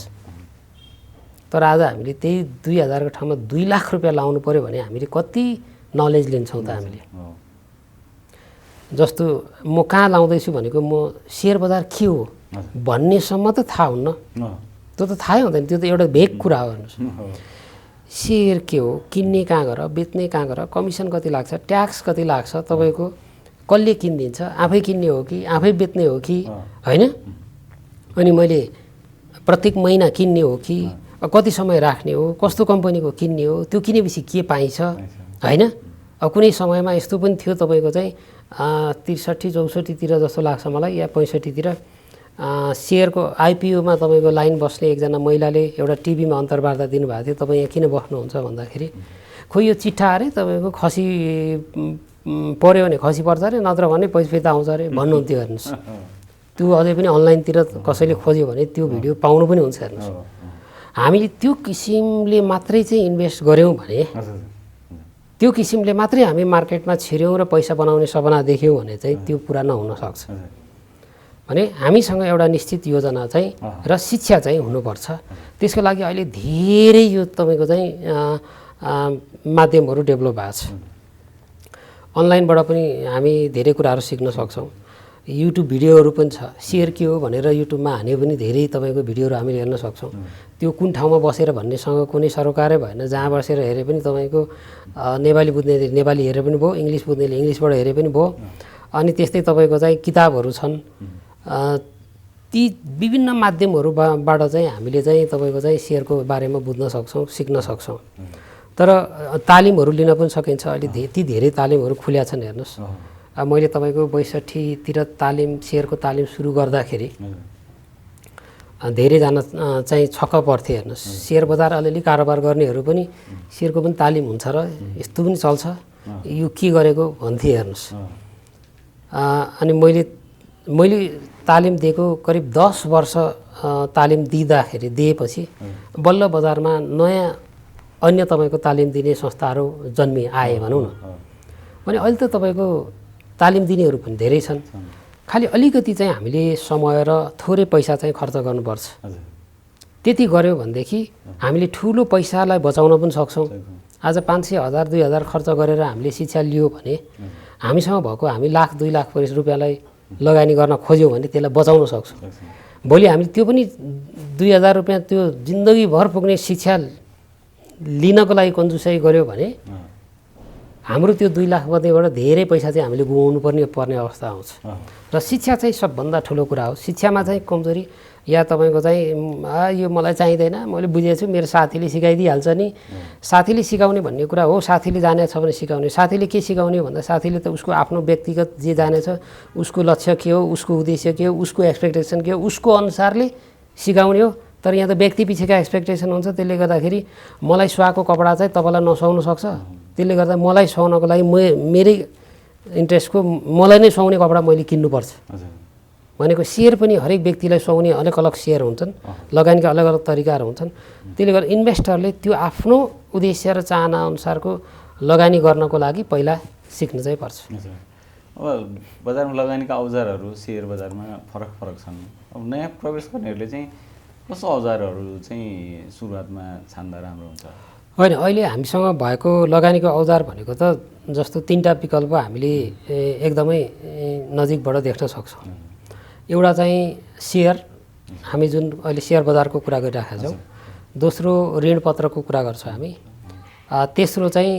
तर आज हामीले त्यही 2000 को ठाउँमा 2 लाख रुपियाँ लाउनु पर्यो भने हामीले कति नलेज लिन्छौँ त हामीले। जस्तो म कहाँ लाउँदैछु भनेको म सेयर बजार के हो भन्नेसम्म त थाहा हुन्न, त्यो त थाहै हुँदैन, त्यो त एउटा भेग कुरा हो। हेर्नुहोस्, सेयर के हो, किन्ने कहाँ गर, बेच्ने कहाँ गर, कमिसन कति लाग्छ, ट्याक्स कति लाग्छ, तपाईँको कसले किनिदिन्छ, आफै किन्ने हो कि आफै बेच्ने हो कि होइन, अनि मैले प्रत्येक महिना किन्ने हो कि कति समय राख्ने हो, कस्तो कम्पनीको किन्ने हो, त्यो किनेपछि के पाइन्छ होइन। अब कुनै समयमा यस्तो पनि थियो तपाईँको चाहिँ 63, 64तिर जस्तो लाग्छ मलाई या 65तिर सेयरको आइपिओमा तपाईँको लाइन बस्ने एकजना महिलाले एउटा टिभीमा अन्तर्वार्ता दिनुभएको थियो। तपाईँ यहाँ किन बस्नुहुन्छ भन्दाखेरि खोइ यो चिट्ठा अरे तपाईँको खसी पऱ्यो भने खसी पर्छ अरे, नत्र भने पैसा फिर्ता आउँछ अरे भन्नुहुन्थ्यो। हेर्नुहोस्, त्यो अझै पनि अनलाइनतिर कसैले खोज्यो भने त्यो भिडियो पाउनु पनि हुन्छ। हेर्नुहोस्, हामीले त्यो किसिमले मात्रै चाहिँ इन्भेस्ट गऱ्यौँ भने, त्यो किसिमले मात्रै हामी मार्केटमा छिर्यौँ र पैसा बनाउने सपना देख्यौँ भने चाहिँ त्यो पुरा नहुन सक्छ। भने हामीसँग एउटा निश्चित योजना चाहिँ र शिक्षा चाहिँ हुनुपर्छ। त्यसको लागि अहिले धेरै यो तपाईँको चाहिँ माध्यमहरू डेभलप भएको छ। अनलाइनबाट पनि हामी धेरै कुराहरू सिक्न सक्छौँ। युट्युब भिडियोहरू पनि छ, सेयर के हो भनेर युट्युबमा हाने पनि धेरै तपाईँको भिडियोहरू हामीले हेर्न सक्छौँ। त्यो कुन ठाउँमा बसेर भन्नेसँग कुनै सरोकारै भएन, जहाँ बसेर हेरे पनि तपाईँको नेपाली बुझ्नेले नेपाली हेरे पनि भयो, इङ्ग्लिस बुझ्नेले इङ्ग्लिसबाट हेरे पनि भयो। अनि त्यस्तै तपाईँको चाहिँ किताबहरू छन्, ती विभिन्न माध्यमहरूबाट चाहिँ हामीले चाहिँ तपाईँको चाहिँ सेयरको बारेमा बुझ्न सक्छौँ, सिक्न सक्छौँ। तर तालिमहरू लिन पनि सकिन्छ। अहिले ती धेरै तालिमहरू खुल्या छन्। हेर्नुहोस्, मैले तपाईँको 62तिर तालिम सेयरको तालिम सुरु गर्दाखेरि धेरैजना चाहिँ छक्क पर्थे। हेर्नुहोस्, सेयर बजार अलिअलि कारोबार गर्नेहरू पनि सेयरको पनि तालिम हुन्छ र यस्तो पनि चल्छ, यो के गरेको भन्थे। हेर्नुहोस्, अनि मैले तालिम दिएको करिब 10 वर्ष तालिम दिएपछि बल्ल बजारमा नयाँ अन्य तपाईँको तालिम दिने संस्थाहरू आए भनौँ न। भने अहिले त तपाईँको तालिम दिनेहरू पनि धेरै छन्। खालि अलिकति चाहिँ हामीले समय र थोरै पैसा चाहिँ खर्च गर्नुपर्छ। त्यति गऱ्यो भनेदेखि हामीले ठुलो पैसालाई बचाउन पनि सक्छौँ। आज 500, 1000, 2000 खर्च गरेर हामीले शिक्षा लियो भने हामीसँग भएको हामी लाख 2 लाख रुपियाँलाई लगानी गर्न खोज्यौँ भने त्यसलाई बचाउन सक्छौँ। भोलि हामीले त्यो पनि 2000 रुपियाँ त्यो जिन्दगीभर पुग्ने शिक्षा लिनको लागि कन्जुसाइ गऱ्यो भने हाम्रो त्यो 2 लाख मध्येबाट धेरै पैसा चाहिँ हामीले गुमाउनु पर्ने अवस्था आउँछ। र शिक्षा चाहिँ सबभन्दा ठुलो कुरा हो। शिक्षामा चाहिँ कमजोरी या तपाईँको चाहिँ यो मलाई चाहिँदैन, मैले बुझेछु, मेरो साथीले सिकाइदिइहाल्छ नि, साथीले सिकाउने भन्ने कुरा हो। साथीले जानेछ भने सिकाउने। साथीले के सिकाउने भन्दा साथीले त उसको आफ्नो व्यक्तिगत जे जानेछ, उसको लक्ष्य के हो, उसको उद्देश्य के हो, उसको एक्सपेक्टेसन के हो, उसको अनुसारले सिकाउने हो। तर यहाँ त व्यक्ति पछिका एक्सपेक्टेसन हुन्छ। त्यसले गर्दाखेरि मलाई सुहाएको कपडा चाहिँ तपाईँलाई नसुहाउन सक्छ। त्यसले गर्दा मलाई सुहाउनको लागि मेरै इन्ट्रेस्टको मलाई नै सुहाउने कपडा मैले किन्नुपर्छ। भनेको सेयर पनि हरेक व्यक्तिलाई सुहाउने अलग अलग सेयर हुन्छन्, लगानीका अलग अलग तरिकाहरू हुन्छन्। त्यसले गर्दा इन्भेस्टरले त्यो आफ्नो उद्देश्य र चाहना अनुसारको लगानी गर्नको लागि पहिला सिक्न चाहिँ पर्छ। अब बजारमा लगानीका औजारहरू सेयर बजारमा फरक फरक छन्। अब नयाँ प्रवेश गर्नेहरूले चाहिँ कस्तो औजारहरू चाहिँ सुरुवातमा छान्दा राम्रो हुन्छ? होइन, अहिले हामीसँग भएको लगानीको औजार भनेको त जस्तो 3टा विकल्प हामीले एकदमै नजिकबाट देख्न सक्छौँ। एउटा चाहिँ सेयर, हामी जुन अहिले सेयर बजारको कुरा गरिरहेका छौँ। दोस्रो ऋणपत्रको कुरा गर्छौँ हामी। तेस्रो चाहिँ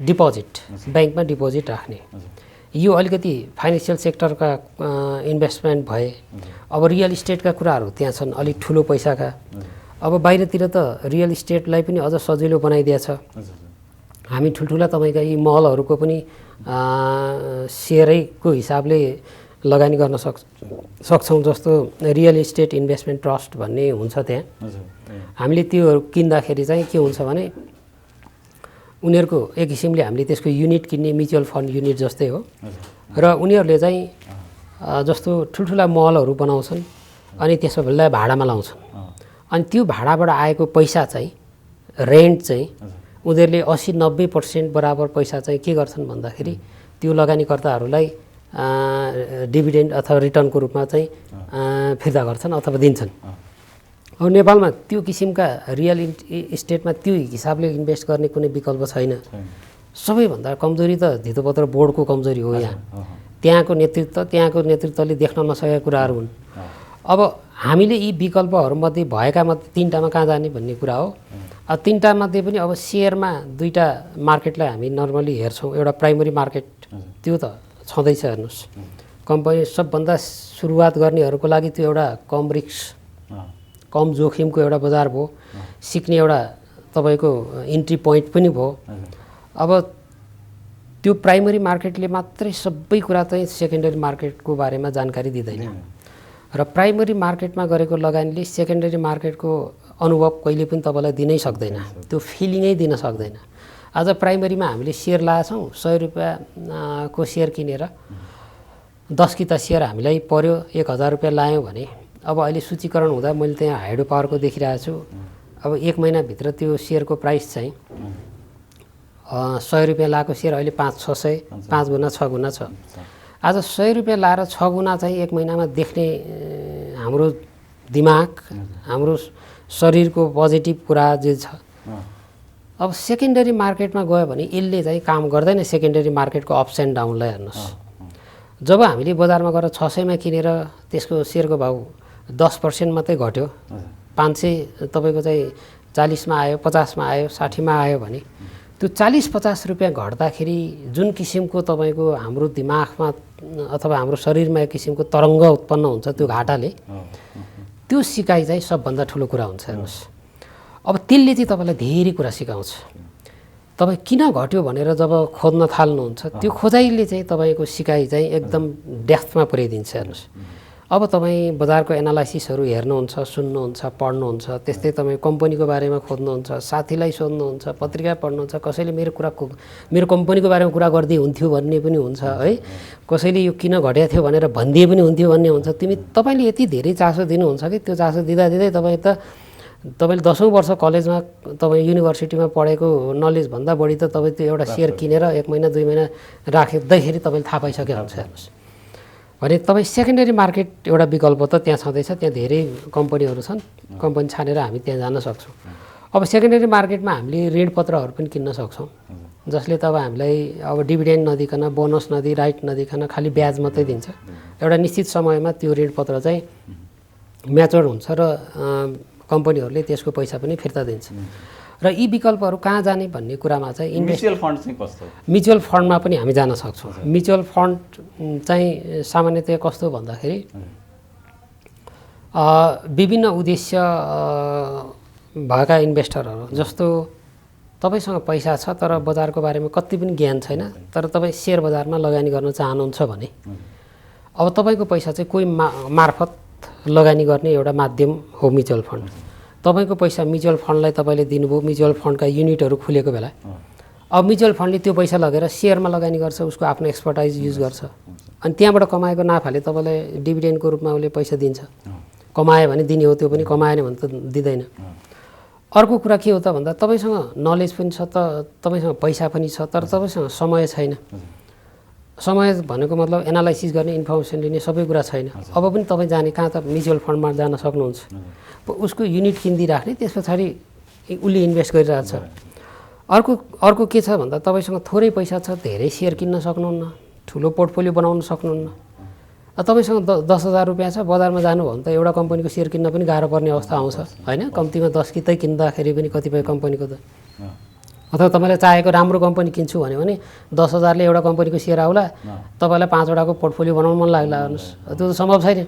डिपोजिट, ब्याङ्कमा डिपोजिट राख्ने। यो अलिकति फाइनेन्सियल सेक्टरका इन्भेस्टमेन्ट भए। अब रियल इस्टेटका कुराहरू त्यहाँ छन्, अलिक ठुलो पैसाका। अब बाहिरतिर त रियल इस्टेटलाई पनि अझ सजिलो बनाइदिएछ। हामी ठुल्ठुला तपाईँका यी मलहरूको पनि सेयरैको हिसाबले लगानी गर्न सक्छौँ। जस्तो रियल इस्टेट इन्भेस्टमेन्ट ट्रस्ट भन्ने हुन्छ त्यहाँ। हामीले त्योहरू किन्दाखेरि चाहिँ के हुन्छ भने उनीहरूको एक किसिमले हामीले त्यसको युनिट किन्ने म्युचुअल फन्ड युनिट जस्तै हो। र उनीहरूले चाहिँ जस्तो ठुल्ठुला मलहरू बनाउँछन् अनि त्यसलाई भाडामा लाउँछन्। अनि त्यो भाडाबाट आएको पैसा चाहिँ रेन्ट चाहिँ उनीहरूले 80-90% बराबर पैसा चाहिँ के गर्छन् भन्दाखेरि त्यो लगानीकर्ताहरूलाई डिभिडेन्ड अथवा रिटर्नको रूपमा चाहिँ फिर्ता गर्छन् अथवा दिन्छन्। अब नेपालमा त्यो किसिमका रियल इस्टेटमा त्यो हिसाबले इन्भेस्ट गर्ने कुनै विकल्प छैन। सबैभन्दा कमजोरी त धितोपत्र बोर्डको कमजोरी हो। त्यहाँको नेतृत्वले देख्न नसकेका कुराहरू हुन्। अब हामीले यी विकल्पहरूमध्ये भएका मध्ये 3टामा कहाँ जाने भन्ने कुरा हो। अब 3टा मध्ये पनि अब सेयरमा 2टा मार्केटलाई हामी नर्मली हेर्छौँ। एउटा प्राइमरी मार्केट, त्यो त छँदैछ हेर्नुहोस्। कम्पनी सबभन्दा सुरुवात गर्नेहरूको लागि त्यो एउटा कम रिस्क, कम जोखिमको एउटा बजार भयो। सिक्ने एउटा तपाईँको इन्ट्री पोइन्ट पनि भयो। अब त्यो प्राइमरी मार्केटले मात्रै सबै कुरा चाहिँ सेकेन्डरी मार्केटको बारेमा जानकारी दिँदैन। र प्राइमरी मार्केटमा गरेको लगानीले सेकेन्डरी मार्केटको अनुभव कहिले पनि तपाईँलाई दिनै सक्दैन, त्यो फिलिङै दिन सक्दैन। आज प्राइमरीमा हामीले सेयर लाएछौँ, 100 रुपियाँ को सेयर किनेर 10 किता सेयर हामीलाई पर्यो, 1000 रुपियाँ लायौँ भने अब अहिले सूचीकरण हुँदा मैले त्यहाँ हाइड्रो पावरको देखिरहेको छु। अब 1 महिनाभित्र त्यो सेयरको प्राइस चाहिँ 100 रुपियाँ लाएको सेयर अहिले 500-600, 5 गुणा 6 गुणा छ। आज 100 रुपियाँ लाएर 6 गुणा चाहिँ 1 महिनामा देख्ने हाम्रो दिमाग, हाम्रो शरीरको पोजिटिभ कुरा जे छ। अब सेकेन्डरी मार्केटमा गयो भने यसले चाहिँ काम गर्दैन। सेकेन्डरी मार्केटको अप्स एन्ड डाउनलाई हेर्नुहोस्। जब हामीले बजारमा गएर 600 मा किनेर त्यसको सेयरको भाउ 10% मात्रै घट्यो, 500 तपाईँको चाहिँ 40 मा आयो, 50 मा आयो, 60 मा आयो भने त्यो 40-50 रुपियाँ घट्दाखेरि जुन किसिमको तपाईँको हाम्रो दिमागमा अथवा हाम्रो शरीरमा एक किसिमको तरङ्ग उत्पन्न हुन्छ त्यो घाटाले, त्यो सिकाइ चाहिँ सबभन्दा ठुलो कुरा हुन्छ हेर्नुहोस्। अब त्यसले चाहिँ तपाईँलाई धेरै कुरा सिकाउँछ। तपाईँ किन घट्यो भनेर जब खोज्न थाल्नुहुन्छ त्यो खोजाइले चाहिँ तपाईँको सिकाइ चाहिँ एकदम डेप्थमा पुर्याइदिन्छ हेर्नुहोस्। अब तपाईँ बजारको एनालाइसिसहरू हेर्नुहुन्छ, सुन्नुहुन्छ, पढ्नुहुन्छ, त्यस्तै तपाईँ कम्पनीको बारेमा खोज्नुहुन्छ, साथीलाई सोध्नुहुन्छ, पत्रिका पढ्नुहुन्छ, कसैले मेरो कम्पनीको बारेमा कुरा गर्दै हुन्थ्यो भन्ने पनि हुन्छ है, कसैले यो किन घटेको थियो भनेर भनिदिए पनि हुन्थ्यो भन्ने हुन्छ। तपाईँले यति धेरै चासो दिनुहुन्छ कि त्यो चासो दिँदा तपाईँले 10औँ वर्ष कलेजमा तपाईँ युनिभर्सिटीमा पढेको नलेजभन्दा बढी त तपाईँ त्यो एउटा सेयर किनेर 1 महिना 2 महिना राख्दैखेरि तपाईँले थाहा पाइसकेको हुन्छ हेर्नुहोस्। भने तपाईँ सेकेन्डरी मार्केट एउटा विकल्प त त्यहाँ छँदैछ। त्यहाँ धेरै कम्पनीहरू छन्, कम्पनी छानेर हामी त्यहाँ जान सक्छौँ। अब सेकेन्डरी मार्केटमा हामीले ऋणपत्रहरू पनि किन्न सक्छौँ, जसले त अब हामीलाई अब डिभिडेन्ड नदिकन, बोनस नदिई, राइट नदिकन खालि ब्याज मात्रै दिन्छ। एउटा निश्चित समयमा त्यो ऋणपत्र चाहिँ म्याच्योर हुन्छ र कम्पनीहरूले त्यसको पैसा पनि फिर्ता दिन्छ। र यी विकल्पहरू कहाँ जाने भन्ने कुरामा चाहिँ म्युचुअल फन्ड चाहिँ कस्तो? म्युचुअल फन्डमा पनि हामी जान सक्छौँ। म्युचुअल फन्ड चाहिँ सामान्यतया कस्तो भन्दाखेरि विभिन्न उद्देश्य भएका इन्भेस्टरहरू, जस्तो तपाईँसँग पैसा छ तर बजारको बारेमा कति पनि ज्ञान छैन, तर तपाईँ सेयर बजारमा लगानी गर्न चाहनुहुन्छ भने अब तपाईँको पैसा चाहिँ कोही मार्फत लगानी गर्ने एउटा माध्यम हो म्युचुअल फन्ड। तपाईँको पैसा म्युचुअल फन्डलाई तपाईँले दिनुभयो, म्युचुअल फन्डका युनिटहरू खुलेको बेला अब म्युचुअल फन्डले त्यो पैसा लगेर सेयरमा लगानी गर्छ, उसको आफ्नो एक्सपर्टाइज युज गर्छ, अनि त्यहाँबाट कमाएको नाफाले तपाईँलाई डिभिडेन्डको रूपमा उसले पैसा दिन्छ। कमायो भने दिने हो, त्यो पनि कमाएन भने त दिँदैन। अर्को कुरा के हो त भन्दा तपाईँसँग नलेज पनि छ, तपाईँसँग पैसा पनि छ, तर तपाईँसँग समय छैन। समय भनेको मतलब एनालाइसिस गर्ने इन्फर्मेसन लिने सबै कुरा छैन। अब पनि तपाईँ जाने कहाँ त म्युचुअल फन्डमा जान सक्नुहुन्छ, उसको युनिट किनिदिराख्ने, त्यस पछाडि उसले इन्भेस्ट गरिरहेको छ। अर्को के छ भन्दा तपाईँसँग थोरै पैसा छ, धेरै सेयर किन्न सक्नुहुन्न, ठुलो पोर्टफोलियो बनाउन सक्नुहुन्न। तपाईँसँग 10,000 रुपियाँ छ, बजारमा जानुभयो भने त एउटा कम्पनीको सेयर किन्न पनि गाह्रो पर्ने अवस्था आउँछ होइन। कम्तीमा 10 कितै किन्दाखेरि पनि कतिपय कम्पनीको त, अथवा तपाईँलाई चाहेको राम्रो कम्पनी किन्छु भन्यो भने 10,000ले एउटा कम्पनीको सेयर आउला, तपाईँलाई 5वटाको पोर्टफोलियो बनाउनु मन लाग्ला हेर्नुहोस्, त्यो त सम्भव छैन।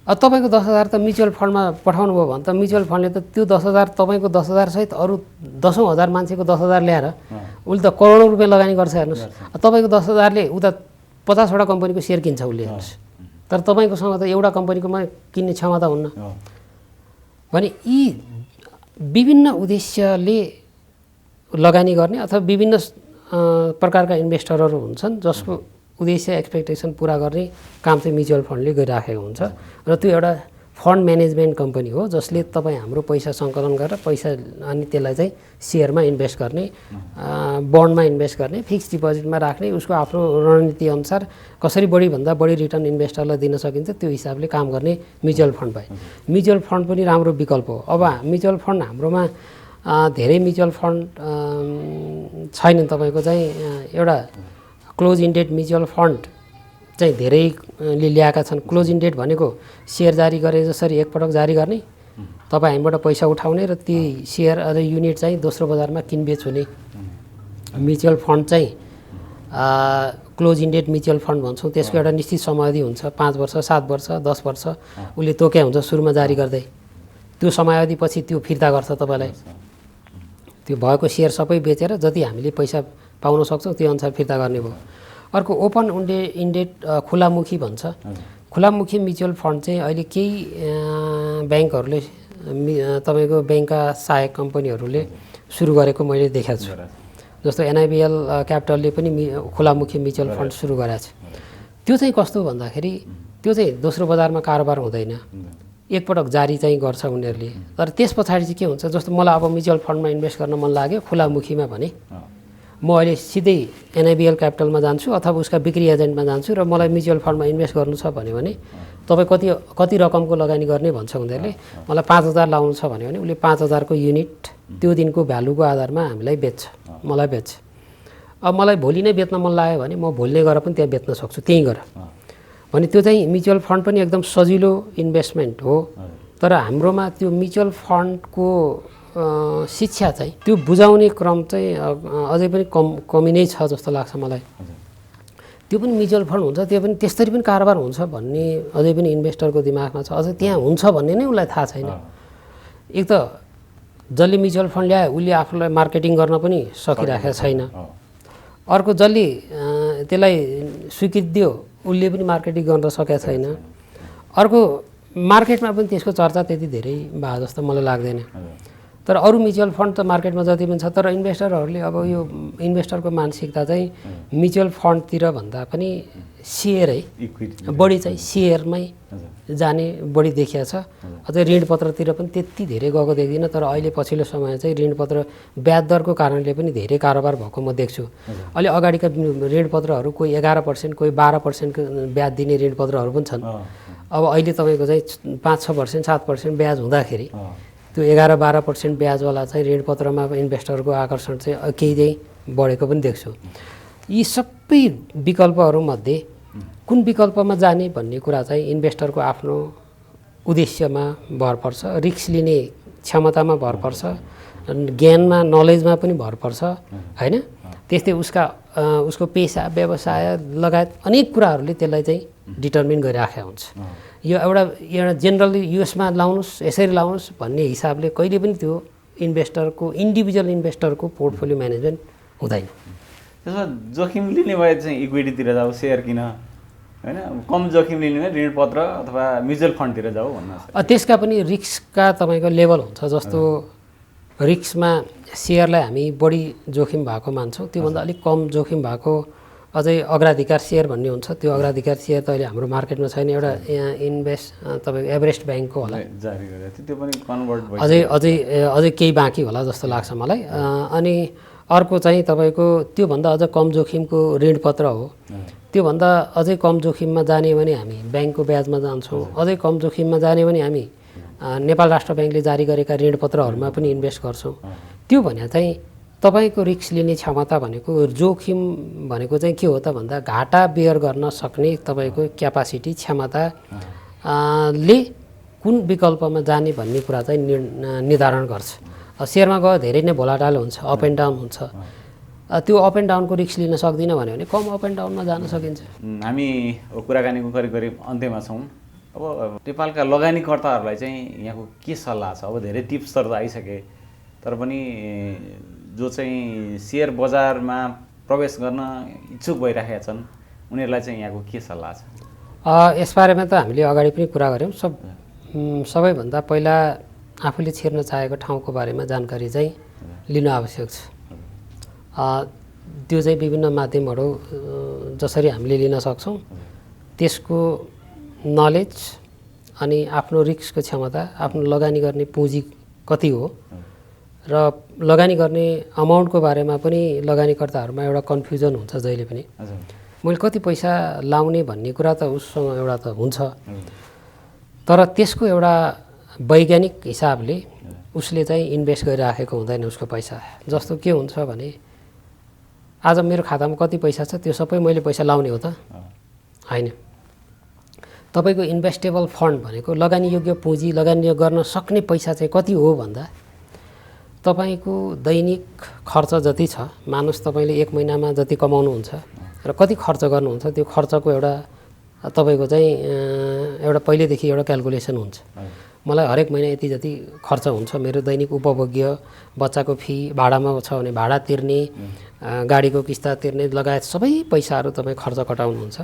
अब तपाईँको 10,000 त म्युचुअल फन्डमा पठाउनु भयो भने त म्युचुअल फन्डले त त्यो 10,000 तपाईँको 10,000 सहित अरू 10,000 मान्छेको 10,000 ल्याएर उसले त करोडौँ रुपियाँ लगानी गर्छ हेर्नुहोस्। तपाईँको 10,000ले उता 50वटा कम्पनीको सेयर किन्छ उसले हेर्नुहोस्, तर तपाईँकोसँग त एउटा कम्पनीकोमा किन्ने क्षमता हुन्न। भने यी विभिन्न उद्देश्यले लगानी गर्ने अथवा विभिन्न प्रकारका इन्भेस्टरहरू हुन्छन् जसको उद्देश्य एक्सपेक्टेसन पुरा गर्ने काम चाहिँ म्युचुअल फन्डले गरिराखेको हुन्छ। र त्यो एउटा फन्ड म्यानेजमेन्ट कम्पनी हो जसले तपाईँ हाम्रो पैसा सङ्कलन गरेर पैसा अनि त्यसलाई चाहिँ सेयरमा इन्भेस्ट गर्ने, बन्डमा इन्भेस्ट गर्ने, फिक्स डिपोजिटमा राख्ने, उसको आफ्नो रणनीति अनुसार कसरी बढीभन्दा बढी रिटर्न इन्भेस्टरलाई दिन सकिन्छ त्यो हिसाबले काम गर्ने म्युचुअल फन्ड भयो। म्युचुअल फन्ड पनि राम्रो विकल्प हो। अब म्युचुअल फन्ड हाम्रोमा धेरै म्युचुअल फन्ड छैनन्। तपाईँको चाहिँ एउटा क्लोज इन्डेड म्युचुअल फन्ड चाहिँ धेरैले ल्याएका छन्। क्लोज इन्डेड भनेको सेयर जारी गरे जसरी एकपटक जारी गर्ने, तपाईँ हामीबाट पैसा उठाउने र ती सेयर अझ युनिट चाहिँ दोस्रो बजारमा किनबेच हुने। म्युचुअल फन्ड चाहिँ क्लोज इन्डेड म्युचुअल फन्ड भन्छौँ। त्यसको एउटा निश्चित समयावधि हुन्छ, 5 वर्ष, 7 वर्ष, 10 वर्ष उसले तोक्या हुन्छ सुरुमा जारी गर्दै। त्यो समयावधिपछि त्यो फिर्ता गर्छ तपाईँलाई। त्यो भएको सेयर सबै बेचेर जति हामीले पैसा पाउन सक्छौँ त्यो अनुसार फिर्ता गर्ने भयो। अर्को ओपन इन्डेड खुलामुखी भन्छ। खुलामुखी म्युचुअल फन्ड चाहिँ अहिले केही ब्याङ्कहरूले तपाईँको ब्याङ्कका सहायक कम्पनीहरूले सुरु गरेको मैले देखाएको छु। जस्तो NIBL क्यापिटलले पनि खुलामुखी म्युचुअल फन्ड सुरु गरेको छ। त्यो चाहिँ कस्तो भन्दाखेरि त्यो चाहिँ दोस्रो बजारमा कारोबार हुँदैन, एकपटक जारी चाहिँ गर्छ उनीहरूले। तर त्यस पछाडि चाहिँ के हुन्छ, जस्तो मलाई अब म्युचुअल फन्डमा इन्भेस्ट गर्न मन लाग्यो खुलामुखीमा भने म अहिले सिधै NIBL क्यापिटलमा जान्छु अथवा उसका बिक्री एजेन्टमा जान्छु र मलाई म्युचुअल फन्डमा इन्भेस्ट गर्नु छ भन्यो भने तपाईँ कति रकमको लगानी गर्ने भन्छ उनीहरूले। मलाई 5,000 लाउनु छ भन्यो भने उसले 5,000को युनिट त्यो दिनको भ्यालुको आधारमा हामीलाई बेच्छ, मलाई बेच्छ। अब मलाई भोलि नै बेच्न मन लाग्यो भने म भोलि नै गएर पनि त्यहाँ बेच्न सक्छु, त्यहीँ गएर। भने त्यो चाहिँ म्युचुअल फन्ड पनि एकदम सजिलो इन्भेस्टमेन्ट हो। तर हाम्रोमा त्यो म्युचुअल फन्डको शिक्षा चाहिँ त्यो बुझाउने क्रम चाहिँ अझै पनि कमी नै छ जस्तो लाग्छ मलाई। त्यो पनि म्युचुअल फन्ड हुन्छ, त्यो पनि त्यसरी पनि कारोबार हुन्छ भन्ने अझै पनि इन्भेस्टरको दिमागमा छ। अझै त्यहाँ हुन्छ भन्ने नै उसलाई थाहा छैन। एक त जसले म्युचुअल फन्ड ल्यायो उसले आफूलाई मार्केटिङ गर्न पनि सकिराखेको छैन। अर्को जसले त्यसलाई स्वीकृति दियो उसले पनि मार्केटिङ गर्न सकेको छैन। अर्को मार्केटमा पनि त्यसको चर्चा त्यति धेरै भयो जस्तो मलाई लाग्दैन। तर अरू म्युचुअल फन्ड त मार्केटमा जति पनि छ, तर इन्भेस्टरहरूले अब यो इन्भेस्टरको मानसिकता चाहिँ म्युचुअल फन्डतिर भन्दा पनि सेयरै बढी चाहिँ सेयरमै जाने बढी देखिया छ। अझै ऋणपत्रतिर पनि त्यति धेरै गएको देख्दिनँ। तर अहिले पछिल्लो समय चाहिँ ऋणपत्र ब्याज दरको कारणले पनि धेरै कारोबार भएको म देख्छु। अहिले अगाडिका ऋणपत्रहरू कोही 11%, कोही 12%को ब्याज दिने ऋणपत्रहरू पनि छन्। अब अहिले तपाईँको चाहिँ 5-6%, 7% ब्याज हुँदाखेरि त्यो 11-12% ब्याजवाला चाहिँ ऋणपत्रमा इन्भेस्टरको आकर्षण चाहिँ केही चाहिँ बढेको पनि देख्छु। यी सबै विकल्पहरूमध्ये कुन विकल्पमा जाने भन्ने कुरा चाहिँ इन्भेस्टरको आफ्नो उद्देश्यमा भर पर्छ, रिस्क लिने क्षमतामा भर पर्छ, ज्ञानमा नलेजमा पनि भर पर्छ होइन। त्यस्तै उसको पेसा व्यवसाय लगायत अनेक कुराहरूले त्यसलाई चाहिँ डिटर्मिन गरिराखेको हुन्छ। यो एउटा जेनरली युएसमा लाउनुहोस् यसरी लाउनुहोस् भन्ने हिसाबले कहिले पनि त्यो इन्डिभिजुअल इन्भेस्टरको पोर्टफोलियो म्यानेजमेन्ट हुँदैन। त्यसमा जोखिम लिने भए चाहिँ इक्विटीतिर जाऊ, सेयर किन होइन, कम जोखिम लिने भए ऋणपत्र अथवा म्युचुअल फन्डतिर जाऊ भन्नु। त्यसका पनि रिस्कका तपाईँको लेभल हुन्छ। जस्तो रिस्कमा सेयरलाई हामी बढी जोखिम भएको मान्छौँ, त्योभन्दा अलिक कम जोखिम भएको अझै अग्राधिकार सेयर भन्ने हुन्छ। त्यो अग्राधिकार सेयर त अहिले हाम्रो मार्केटमा छैन। एउटा तपाईँको एभरेस्ट ब्याङ्कको होला जारी गरेको थियो, त्यो पनि कन्भर्ट अझै केही बाँकी होला जस्तो लाग्छ मलाई। अनि अर्को चाहिँ तपाईँको त्योभन्दा अझ कम जोखिमको ऋणपत्र हो। त्योभन्दा अझै कम जोखिममा जाने भने हामी ब्याङ्कको ब्याजमा जान्छौँ। अझै कम जोखिममा जाने भने हामी नेपाल राष्ट्र ब्याङ्कले जारी गरेका ऋणपत्रहरूमा पनि इन्भेस्ट गर्छौँ। त्यो भने चाहिँ तपाईँको रिस्क लिने क्षमता भनेको, जोखिम भनेको चाहिँ के हो त भन्दा घाटा बेयर गर्न सक्ने तपाईँको क्यापासिटी, क्षमता ले कुन विकल्पमा जाने भन्ने कुरा चाहिँ निर्धारण गर्छ। सेयरमा गयो धेरै नै भोलाटाइल हुन्छ, अप एन्ड डाउन हुन्छ। त्यो अप एन्ड डाउनको रिस्क लिन सक्दिनँ भन्यो भने कम अप एन्ड डाउनमा जान सकिन्छ। हामी कुराकानीको करिब करिब अन्त्यमा छौँ। अब नेपालका लगानीकर्ताहरूलाई चाहिँ यहाँको के सल्लाह छ? अब धेरै टिप्सहरू त आइसके, तर पनि जो चाहिँ सेयर बजारमा प्रवेश गर्न इच्छुक भइरहेका छन् उनीहरूलाई चाहिँ यहाँको के सल्लाह छ? यसबारेमा त हामीले अगाडि पनि कुरा गऱ्यौँ। सबैभन्दा पहिला आफूले छिर्न चाहेको ठाउँको बारेमा जानकारी चाहिँ लिनु आवश्यक छ। त्यो चाहिँ विभिन्न माध्यमहरू जसरी हामीले लिन सक्छौँ त्यसको नलेज अनि आफ्नो रिस्कको क्षमता, आफ्नो लगानी गर्ने पुँजी कति हो र लगानी गर्ने अमाउन्टको बारेमा पनि लगानीकर्ताहरूमा एउटा कन्फ्युजन हुन्छ जहिले पनि। मैले कति पैसा लाउने भन्ने कुरा त उससँग एउटा त हुन्छ, तर त्यसको एउटा वैज्ञानिक हिसाबले उसले चाहिँ इन्भेस्ट गरिराखेको हुँदैन उसको पैसा। जस्तो के हुन्छ भने आज मेरो खातामा कति पैसा छ त्यो सबै मैले पैसा लाउने हो त होइन। तपाईँको इन्भेस्टेबल फन्ड भनेको लगानीयोग्य पुँजी, लगानी गर्न सक्ने पैसा चाहिँ कति हो भन्दा तपाईँको दैनिक खर्च जति छ, मानुस तपाईँले एक महिनामा जति कमाउनुहुन्छ र कति खर्च गर्नुहुन्छ, त्यो खर्चको एउटा तपाईँको चाहिँ एउटा पहिलेदेखि एउटा क्यालकुलेसन हुन्छ। मलाई हरेक महिना यति जति खर्च हुन्छ, मेरो दैनिक उपभोग्य, बच्चाको फी, भाडामा छ भने भाडा तिर्ने, गाडीको किस्ता तिर्ने लगायत सबै पैसाहरू तपाईँ खर्च कटाउनुहुन्छ।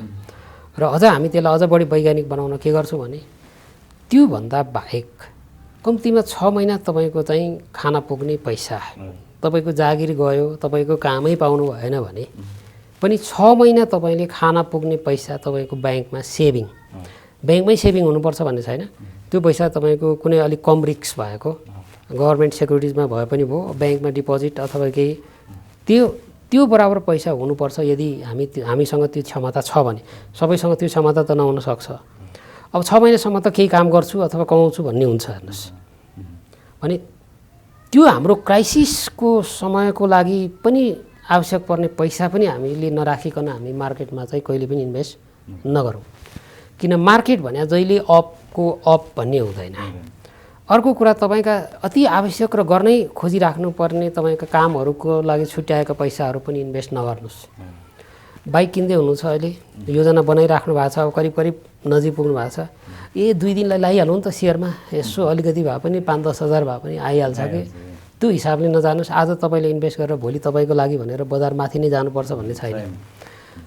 र अझ हामी त्यसलाई अझ बढी वैज्ञानिक बनाउन के गर्छौँ भने त्योभन्दा बाहेक कम्तीमा 6 महिना तपाईँको चाहिँ खाना पुग्ने पैसा, तपाईँको जागिर गयो, तपाईँको कामै पाउनु भएन भने पनि 6 महिना तपाईँले खाना पुग्ने पैसा तपाईँको ब्याङ्कमा सेभिङ, ब्याङ्कमै सेभिङ हुनुपर्छ भन्ने छैन। त्यो पैसा तपाईँको कुनै अलिक कम रिस्क भएको गभर्मेन्ट सेक्युरिटिजमा भए पनि भयो, ब्याङ्कमा डिपोजिट अथवा केही त्यो बराबर पैसा हुनुपर्छ। यदि हामीसँग त्यो क्षमता छ भने, सबैसँग त्यो क्षमता त नहुन सक्छ। अब 6 महिनासम्म त केही काम गर्छु अथवा कमाउँछु भन्ने हुन्छ हेर्नुहोस्। भने त्यो हाम्रो क्राइसिसको समयको लागि पनि आवश्यक पर्ने पैसा पनि हामीले नराखिकन हामी मार्केटमा चाहिँ कहिले पनि इन्भेस्ट नगरौँ। किन मार्केट भने जहिले अपको अप भन्ने हुँदैन। अर्को कुरा, तपाईँका अति आवश्यक र गर्नै खोजिराख्नुपर्ने तपाईँका कामहरूको लागि छुट्याएका पैसाहरू पनि इन्भेस्ट नगर्नुहोस्। बाइक किन्दै हुनुहुन्छ, अहिले योजना बनाइराख्नु भएको छ, अब करिब करिब नजिक पुग्नु भएको छ, 2 दिनलाई लगाइहालौँ त सेयरमा, यसो अलिकति भए पनि 5-10 हजार भए पनि आइहाल्छ कि। त्यो हिसाबले नजानुहोस्। आज तपाईँले इन्भेस्ट गरेर भोलि तपाईँको लागि भनेर बजार माथि नै जानुपर्छ भन्ने छैन।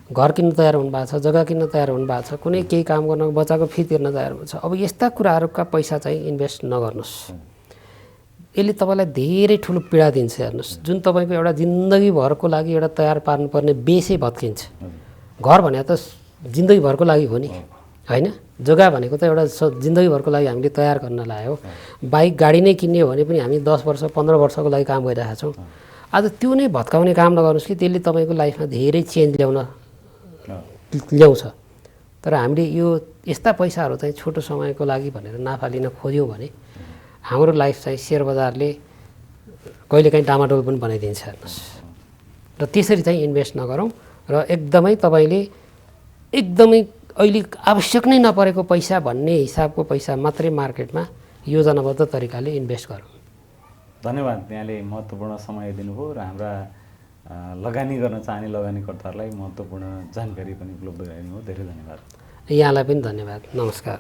घर किन्न तयार हुनुभएको छ, जग्गा किन्न तयार हुनुभएको छ, कुनै केही काम गर्न, बच्चाको फी तिर्न तयार हुनुहुन्छ, अब यस्ता कुराहरूका पैसा चाहिँ इन्भेस्ट नगर्नुहोस्। यसले तपाईँलाई धेरै ठुलो पीडा दिन्छ हेर्नुहोस्। जुन तपाईँको एउटा जिन्दगीभरको लागि एउटा तयार पार्नुपर्ने बेसै भत्किन्छ। घर भने त जिन्दगीभरको लागि हो नि, होइन? जग्गा भनेको त एउटा जिन्दगीभरको लागि हामीले तयार गर्न लाग्यो। बाइक गाडी नै किन्ने हो भने पनि हामी 10 वर्ष 15 वर्षको लागि काम गरिरहेका छौँ। आज त्यो नै भत्काउने काम नगर्नुहोस् कि त्यसले तपाईँको लाइफमा धेरै चेन्ज ल्याउँछ। तर हामीले यो यस्ता पैसाहरू चाहिँ छोटो समयको लागि भनेर नाफा लिन खोज्यौँ भने हाम्रो लाइफ चाहिँ सेयर बजारले कहिलेकाहीँ डामाडोल पनि बनाइदिन्छ हेर्नुहोस्। र त्यसरी चाहिँ इन्भेस्ट नगरौँ र एकदमै तपाईँले एकदमै अहिले आवश्यक नै नपरेको पैसा भन्ने हिसाबको पैसा मात्रै मार्केटमा योजनाबद्ध तरिकाले इन्भेस्ट गरौँ। धन्यवाद। यहाँले महत्त्वपूर्ण समय दिनुभयो र हाम्रा लगानी गर्न चाहने लगानीकर्ताहरूलाई महत्त्वपूर्ण जानकारी पनि उपलब्ध गराइदिनुभयो। धेरै धन्यवाद। यहाँलाई पनि धन्यवाद। नमस्कार।